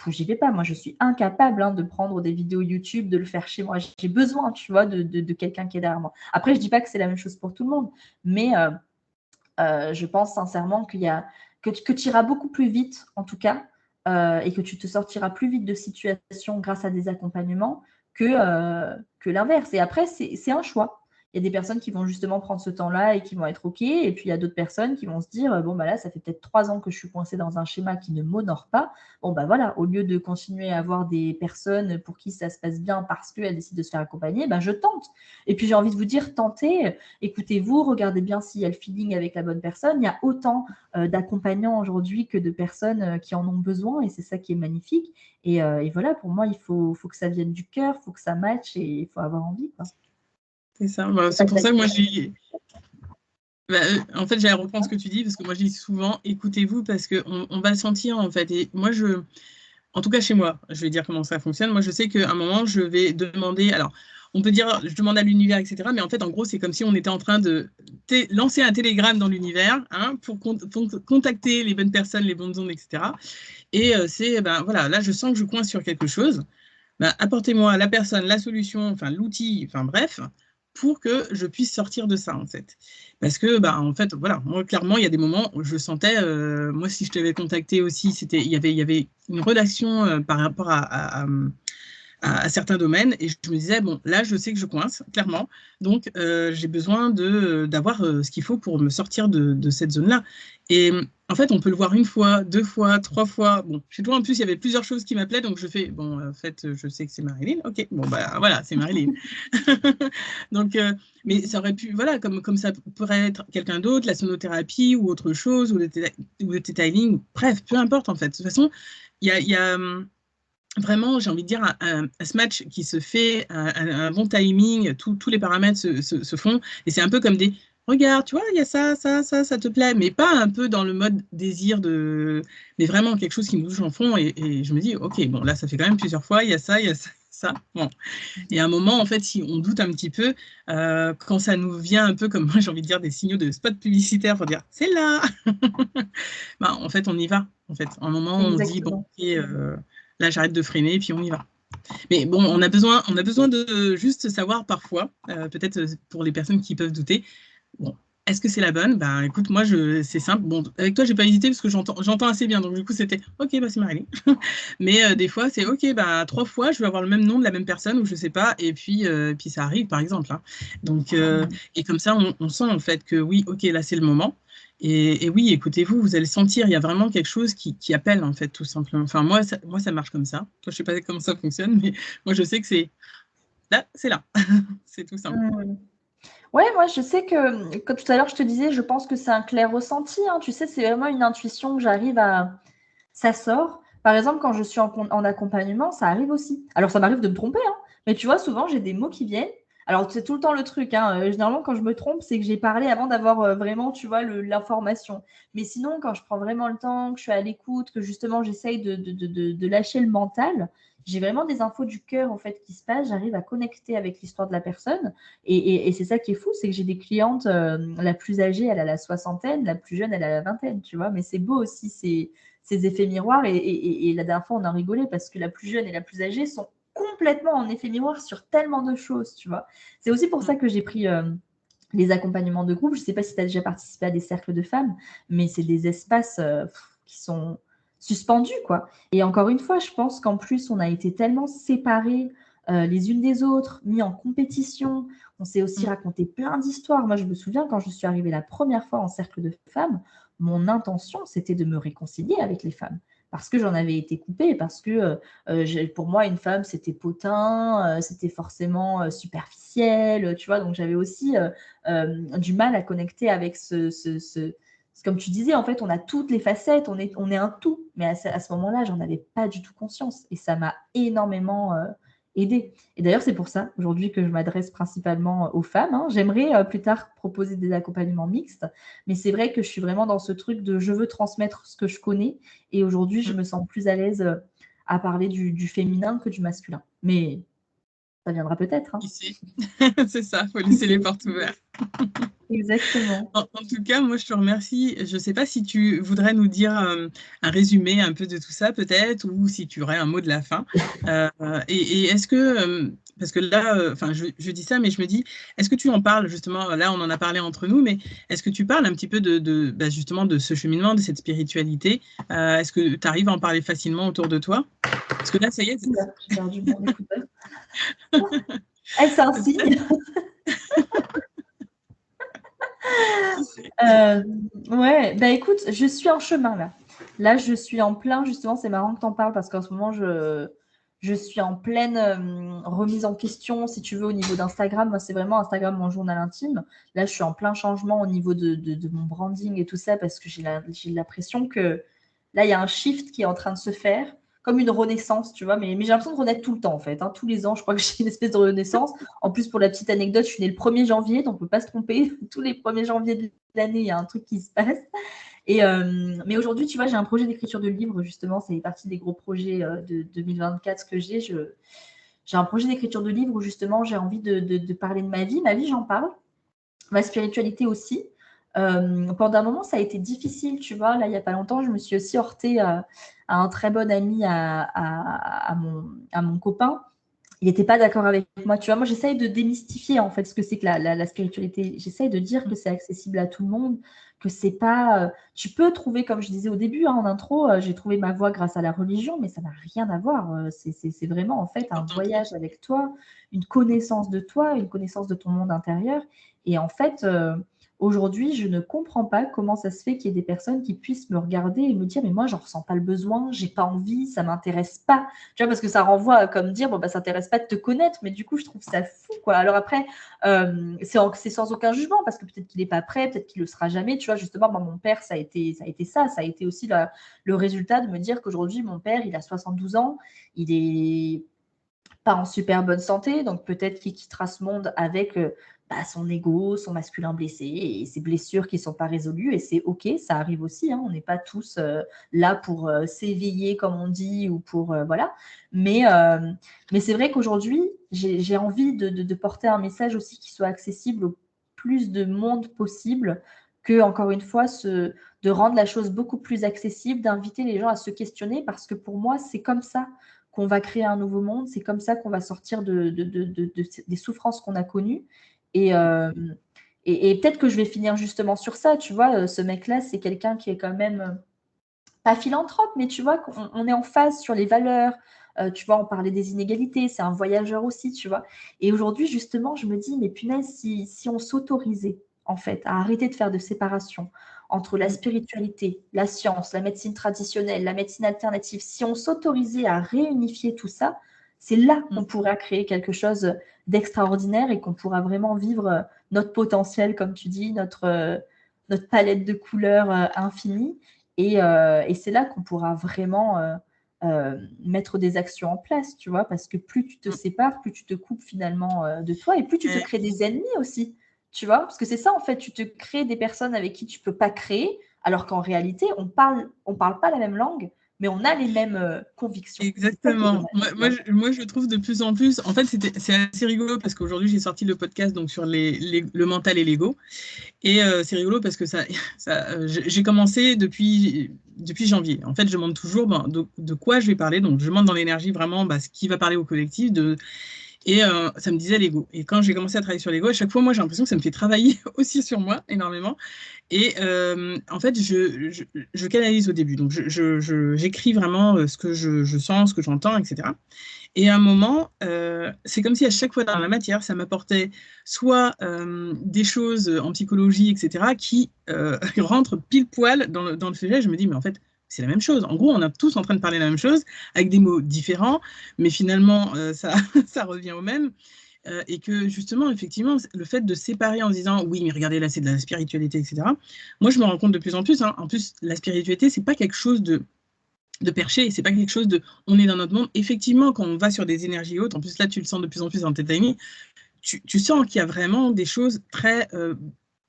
j'y vais pas. Moi, je suis incapable de prendre des vidéos YouTube, de le faire chez moi. J'ai besoin, tu vois, de quelqu'un qui est derrière moi. Après, je dis pas que c'est la même chose pour tout le monde, mais je pense sincèrement que tu iras beaucoup plus vite, en tout cas, et que tu te sortiras plus vite de situations grâce à des accompagnements que l'inverse. Et après, c'est un choix. Il y a des personnes qui vont justement prendre ce temps-là et qui vont être OK. Et puis, il y a d'autres personnes qui vont se dire, bon, bah là, ça fait peut-être 3 ans que je suis coincée dans un schéma qui ne m'honore pas. Bon, bah voilà, au lieu de continuer à avoir des personnes pour qui ça se passe bien parce qu'elles décident de se faire accompagner, bah, je tente. Et puis, j'ai envie de vous dire, tentez, écoutez-vous, regardez bien s'il y a le feeling avec la bonne personne. Il y a autant d'accompagnants aujourd'hui que de personnes qui en ont besoin et c'est ça qui est magnifique. Et voilà, pour moi, il faut que ça vienne du cœur, il faut que ça matche et il faut avoir envie, quoi. C'est ça. Bah, c'est pour ça que moi, en fait, j'allais reprendre ce que tu dis parce que moi, je dis souvent, écoutez-vous parce qu'on va le sentir, en fait. Et moi, en tout cas, chez moi, je vais dire comment ça fonctionne. Moi, je sais qu'à un moment, je vais demander. Alors, on peut dire, je demande à l'univers, etc. Mais en fait, en gros, c'est comme si on était en train de lancer un télégramme dans l'univers pour contacter les bonnes personnes, les bonnes ondes, etc. Et voilà, là, je sens que je coince sur quelque chose. Apportez-moi la personne, la solution, enfin l'outil, enfin bref, pour que je puisse sortir de ça, en fait. Parce que, en fait, voilà, moi, clairement, il y a des moments où je sentais, moi, si je t'avais contacté aussi, il y avait une relation par rapport à certains domaines et je me disais, bon, là, je sais que je coince, clairement, donc j'ai besoin d'avoir ce qu'il faut pour me sortir de cette zone-là. Et en fait, on peut le voir une fois, 2 fois, 3 fois. Bon, chez toi, en plus, il y avait plusieurs choses qui m'appelaient, donc je fais, bon, en fait, je sais que c'est Marilyn, ok, bon, voilà, c'est Marilyn. Donc, mais ça aurait pu, voilà, comme ça pourrait être quelqu'un d'autre, la sonothérapie ou autre chose, ou le detailing, bref, peu importe, en fait. De toute façon, il y a vraiment, j'ai envie de dire, un match qui se fait, un bon timing, tous les paramètres se font, et c'est un peu comme des regarde, tu vois, il y a ça te plaît, mais pas un peu dans le mode désir mais vraiment quelque chose qui me touche en fond, et je me dis, ok, bon, là, ça fait quand même plusieurs fois, il y a ça, ça, bon. Et à un moment, en fait, si on doute un petit peu, quand ça nous vient un peu comme moi, j'ai envie de dire, des signaux de spot publicitaire pour dire, c'est là. En fait, on y va. En fait, à un moment, on se dit, bon, ok, là, j'arrête de freiner et puis on y va. Mais bon, on a besoin de juste savoir parfois, peut-être pour les personnes qui peuvent douter, bon, est-ce que c'est la bonne? Écoute, moi, c'est simple. Bon, avec toi, j'ai pas hésité parce que j'entends assez bien. Donc, du coup, c'était OK, c'est Marilyn. Mais des fois, c'est OK, 3 fois, je vais avoir le même nom de la même personne ou je sais pas. Et puis ça arrive, par exemple. Donc, et comme ça, on sent en fait que oui, OK, là, c'est le moment. Et oui, écoutez-vous, vous allez sentir, il y a vraiment quelque chose qui appelle, en fait, tout simplement. Enfin, moi, ça marche comme ça. Toi, je sais pas comment ça fonctionne, mais moi, je sais que c'est là, c'est là. C'est tout simple. Ouais, moi, je sais que, comme tout à l'heure, je te disais, je pense que c'est un clair ressenti. Tu sais, c'est vraiment une intuition que j'arrive à. Ça sort. Par exemple, quand je suis en accompagnement, ça arrive aussi. Alors, ça m'arrive de me tromper, mais tu vois, souvent, j'ai des mots qui viennent. Alors, c'est tout le temps le truc. Généralement, quand je me trompe, c'est que j'ai parlé avant d'avoir vraiment, tu vois, l'information. Mais sinon, quand je prends vraiment le temps, que je suis à l'écoute, que justement, j'essaye de lâcher le mental, j'ai vraiment des infos du cœur, en fait, qui se passent. J'arrive à connecter avec l'histoire de la personne. Et c'est ça qui est fou, c'est que j'ai des clientes, la plus âgée, elle a la soixantaine, la plus jeune, elle a la vingtaine, tu vois. Mais c'est beau aussi, ces effets miroirs. Et la dernière fois, on en rigolait parce que la plus jeune et la plus âgée sont complètement en effet miroir sur tellement de choses, tu vois. C'est aussi pour ça que j'ai pris les accompagnements de groupe. Je ne sais pas si tu as déjà participé à des cercles de femmes, mais c'est des espaces qui sont suspendus, quoi. Et encore une fois, je pense qu'en plus, on a été tellement séparés les unes des autres, mis en compétition. On s'est aussi raconté plein d'histoires. Moi, je me souviens quand je suis arrivée la première fois en cercle de femmes, mon intention, c'était de me réconcilier avec les femmes parce que j'en avais été coupée, parce que pour moi, une femme, c'était potin, c'était forcément superficiel, tu vois. Donc, j'avais aussi du mal à connecter avec comme tu disais, en fait, on a toutes les facettes, on est un tout. Mais à ce moment-là, j'en avais pas du tout conscience. Et ça m'a énormément aidée. Et d'ailleurs, c'est pour ça, aujourd'hui, que je m'adresse principalement aux femmes. J'aimerais plus tard proposer des accompagnements mixtes. Mais c'est vrai que je suis vraiment dans ce truc de je veux transmettre ce que je connais. Et aujourd'hui, je me sens plus à l'aise à parler du féminin que du masculin. Mais ça viendra peut-être. Ici. C'est ça, il faut laisser les portes ouvertes. Exactement. En tout cas, moi, je te remercie. Je ne sais pas si tu voudrais nous dire un résumé un peu de tout ça, peut-être, ou si tu aurais un mot de la fin. Et est-ce que, parce que là, je dis ça, mais je me dis, est-ce que tu en parles, justement, là, on en a parlé entre nous, mais est-ce que tu parles un petit peu justement, de ce cheminement, de cette spiritualité? Est-ce que tu arrives à en parler facilement autour de toi? Parce que là, ça y est. J'ai perdu mon écouteur. C'est un signe. Ouais, bah écoute, je suis en chemin là. Là, je suis en plein, justement, c'est marrant que tu en parles parce qu'en ce moment, je suis en pleine remise en question, si tu veux, au niveau d'Instagram. Moi, c'est vraiment Instagram, mon journal intime. Là, je suis en plein changement au niveau de mon branding et tout ça parce que j'ai l'impression que là, il y a un shift qui est en train de se faire, comme une renaissance, tu vois. Mais j'ai l'impression de renaître tout le temps, en fait. Hein. Tous les ans, je crois que j'ai une espèce de renaissance. En plus, pour la petite anecdote, je suis née le 1er janvier, donc on ne peut pas se tromper. Tous les 1er janvier de l'année, il y a un truc qui se passe. Mais aujourd'hui, tu vois, j'ai un projet d'écriture de livre, justement. Ça fait partie des gros projets de 2024 que j'ai. J'ai un projet d'écriture de livre où, justement, j'ai envie de parler de ma vie. Ma vie, j'en parle. Ma spiritualité aussi. Pendant un moment, ça a été difficile, tu vois. Là, il n'y a pas longtemps, je me suis aussi heurtée à un très bon ami à mon copain. Il n'était pas d'accord avec moi. Tu vois, moi, j'essaye de démystifier en fait ce que c'est que la spiritualité. J'essaye de dire que c'est accessible à tout le monde, que c'est pas. Tu peux trouver, comme je disais au début, hein, en intro, j'ai trouvé ma voie grâce à la religion, mais ça n'a rien à voir. C'est vraiment en fait un voyage avec toi, une connaissance de toi, une connaissance de ton monde intérieur. Et en fait, aujourd'hui, je ne comprends pas comment ça se fait qu'il y ait des personnes qui puissent me regarder et me dire, mais moi, j'en ressens pas le besoin, j'ai pas envie, ça m'intéresse pas. Tu vois, parce que ça renvoie à comme dire, bon, bah, ça t'intéresse pas de te connaître, mais du coup, je trouve ça fou, quoi. Alors après, c'est sans aucun jugement, parce que peut-être qu'il n'est pas prêt, peut-être qu'il le sera jamais. Tu vois, justement, moi, mon père, ça a été ça. Ça a été aussi le résultat de me dire qu'aujourd'hui, mon père, il a 72 ans, il est pas en super bonne santé, donc peut-être qu'il quittera ce monde avec son ego, son masculin blessé et ses blessures qui ne sont pas résolues. Et c'est OK, ça arrive aussi. Hein, on n'est pas tous là pour s'éveiller, comme on dit, ou pour. Voilà. Mais c'est vrai qu'aujourd'hui, j'ai envie de porter un message aussi qui soit accessible au plus de monde possible, que, encore une fois, de rendre la chose beaucoup plus accessible, d'inviter les gens à se questionner, parce que pour moi, c'est comme ça qu'on va créer un nouveau monde. C'est comme ça qu'on va sortir des souffrances qu'on a connues. Et, et peut-être que je vais finir justement sur ça. Tu vois, ce mec-là, c'est quelqu'un qui est quand même pas philanthrope, mais tu vois, on est en phase sur les valeurs. Tu vois, on parlait des inégalités. C'est un voyageur aussi, tu vois. Et aujourd'hui, justement, je me dis, mais punaise, si on s'autorisait, en fait, à arrêter de faire de séparation entre la spiritualité, la science, la médecine traditionnelle, la médecine alternative, si on s'autorisait à réunifier tout ça, c'est là qu'on pourra créer quelque chose d'extraordinaire et qu'on pourra vraiment vivre notre potentiel, comme tu dis, notre palette de couleurs infinie. Et c'est là qu'on pourra vraiment mettre des actions en place, tu vois, parce que plus tu te sépares, plus tu te coupes finalement de toi et plus tu te crées des ennemis aussi, tu vois, parce que c'est ça en fait, tu te crées des personnes avec qui tu peux pas créer, alors qu'en réalité, on parle pas la même langue, mais on a les mêmes convictions. Exactement. Moi, je trouve de plus en plus. En fait, c'est assez rigolo parce qu'aujourd'hui, j'ai sorti le podcast donc, sur le mental et l'ego. Et c'est rigolo parce que j'ai commencé depuis janvier. En fait, je demande toujours de quoi je vais parler. Donc, je demande dans l'énergie vraiment ce qui va parler au collectif. Et ça me disait l'ego. Et quand j'ai commencé à travailler sur l'ego, à chaque fois, moi, j'ai l'impression que ça me fait travailler aussi sur moi énormément. Et en fait, je canalise au début. Donc, j'écris vraiment ce que je sens, ce que j'entends, etc. Et à un moment, c'est comme si à chaque fois dans la matière, ça m'apportait soit des choses en psychologie, etc., qui rentrent pile poil dans le sujet. Je me dis, mais en fait, c'est la même chose. En gros, on est tous en train de parler la même chose, avec des mots différents, mais finalement, ça revient au même. Et que justement, effectivement, le fait de séparer en se disant oui, mais regardez, là, c'est de la spiritualité, etc. Moi, je me rends compte de plus en plus. Hein, en plus, la spiritualité, c'est pas quelque chose de perché, c'est pas quelque chose de on est dans notre monde. Effectivement, quand on va sur des énergies hautes, en plus là, tu le sens de plus en plus dans tes timings, tu sens qu'il y a vraiment des choses très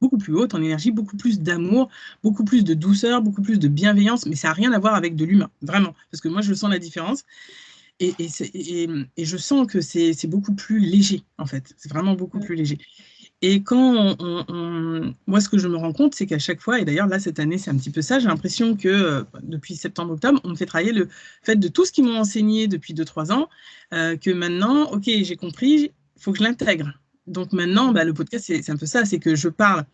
beaucoup plus hautes en énergie, beaucoup plus d'amour, beaucoup plus de douceur, beaucoup plus de bienveillance, mais ça n'a rien à voir avec de l'humain, vraiment. Parce que moi, je sens la différence. Et je sens que c'est beaucoup plus léger, en fait. C'est vraiment beaucoup plus léger. Et quand moi, ce que je me rends compte, c'est qu'à chaque fois, et d'ailleurs, là, cette année, c'est un petit peu ça, j'ai l'impression que depuis septembre-octobre, on me fait travailler le fait de tout ce qu'ils m'ont enseigné depuis 2-3 ans, que maintenant, OK, j'ai compris, il faut que je l'intègre. Donc maintenant, le podcast, c'est un peu ça, c'est que je parle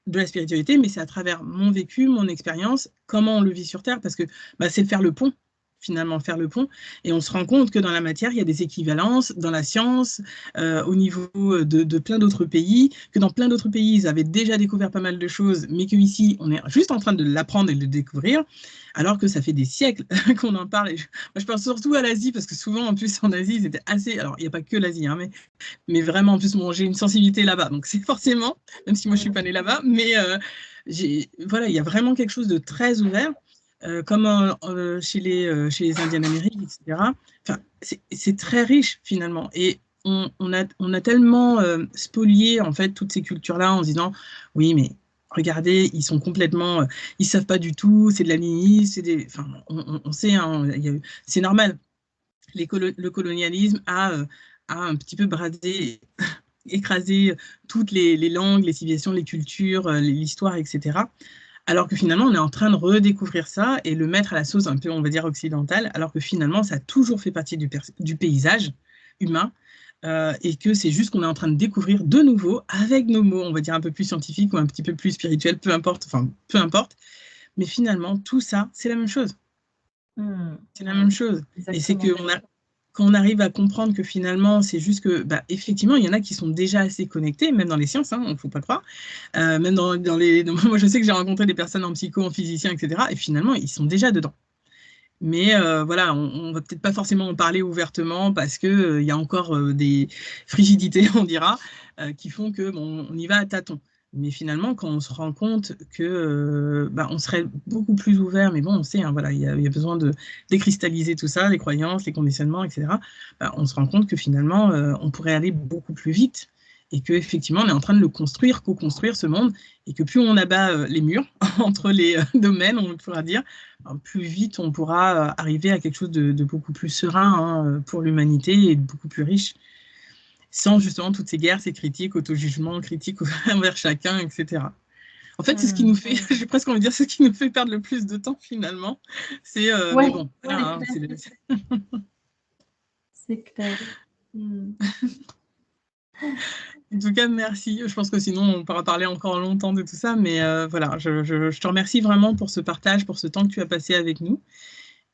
de la spiritualité, mais c'est à travers mon vécu, mon expérience, comment on le vit sur Terre, parce que c'est faire le pont finalement faire le pont, et on se rend compte que dans la matière, il y a des équivalences dans la science, au niveau de plein d'autres pays, que dans plein d'autres pays, ils avaient déjà découvert pas mal de choses, mais qu'ici, on est juste en train de l'apprendre et de le découvrir, alors que ça fait des siècles qu'on en parle. Moi, je pense surtout à l'Asie, parce que souvent, en plus, en Asie, ils étaient assez... Alors, il n'y a pas que l'Asie, hein, mais vraiment, en plus, bon, j'ai une sensibilité là-bas, donc c'est forcément, même si moi, je ne suis pas née là-bas, mais voilà, il y a vraiment quelque chose de très ouvert. Comme chez les Indiens d'Amérique, etc. Enfin, c'est très riche finalement. Et on a tellement spolié en fait toutes ces cultures-là en se disant oui, mais regardez, ils sont complètement, ils savent pas du tout, c'est de la nini, enfin, on sait, hein, c'est normal. Le colonialisme a un petit peu bradé, écrasé toutes les langues, les civilisations, les cultures, l'histoire, etc. Alors que finalement, on est en train de redécouvrir ça et le mettre à la sauce un peu, on va dire, occidentale, alors que finalement, ça a toujours fait partie du paysage humain, et que c'est juste qu'on est en train de découvrir de nouveau, avec nos mots, on va dire, un peu plus scientifiques ou un petit peu plus spirituels, peu importe, mais finalement, tout ça, c'est la même chose. C'est la même chose. Exactement. Et c'est quand on arrive à comprendre que finalement, c'est juste que, effectivement, il y en a qui sont déjà assez connectés, même dans les sciences, hein, il ne faut pas croire. Même dans les... Moi, je sais que j'ai rencontré des personnes en psycho, en physicien, etc. Et finalement, ils sont déjà dedans. Mais voilà, on ne va peut-être pas forcément en parler ouvertement parce qu'il y a encore des frigidités, on dira, qui font que bon, on y va à tâtons. Mais finalement, quand on se rend compte que on serait beaucoup plus ouvert, mais bon, on sait, hein, voilà, il y a besoin de décristalliser tout ça, les croyances, les conditionnements, etc. On se rend compte que finalement, on pourrait aller beaucoup plus vite et qu'effectivement, on est en train de le construire, co-construire ce monde, et que plus on abat les murs entre les domaines, on pourra dire, plus vite on pourra arriver à quelque chose de beaucoup plus serein, hein, pour l'humanité et de beaucoup plus riche, sans justement toutes ces guerres, ces critiques, auto-jugements, critiques envers chacun, etc. En fait, c'est ce qui nous fait, j'ai presque envie de dire, c'est ce qui nous fait perdre le plus de temps finalement. C'est, mais bon, voilà, c'est clair. En tout cas, merci. Je pense que sinon, on pourra parler encore longtemps de tout ça, mais voilà, je te remercie vraiment pour ce partage, pour ce temps que tu as passé avec nous.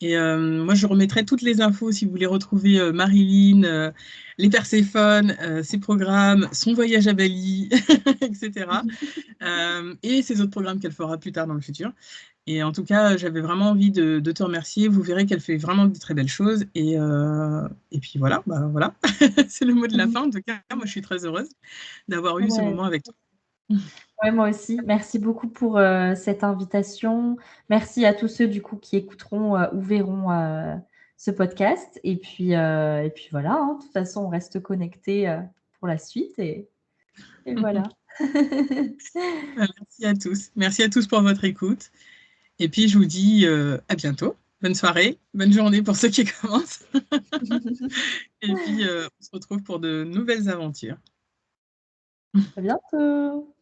Et moi, je remettrai toutes les infos si vous voulez retrouver Marilyn, les Perséphones, ses programmes, son voyage à Bali, etc. Et ses autres programmes qu'elle fera plus tard dans le futur. Et en tout cas, j'avais vraiment envie de te remercier. Vous verrez qu'elle fait vraiment de très belles choses. Et puis voilà, voilà. C'est le mot de la fin. En tout cas, moi, je suis très heureuse d'avoir eu ce moment avec toi. Ouais, moi aussi. Merci beaucoup pour cette invitation. Merci à tous ceux du coup qui écouteront ou verront ce podcast. Et puis voilà, hein. De toute façon, on reste connectés pour la suite. Et voilà. Merci à tous. Merci à tous pour votre écoute. Et puis, je vous dis à bientôt. Bonne soirée, bonne journée pour ceux qui commencent. Et puis, on se retrouve pour de nouvelles aventures. À bientôt.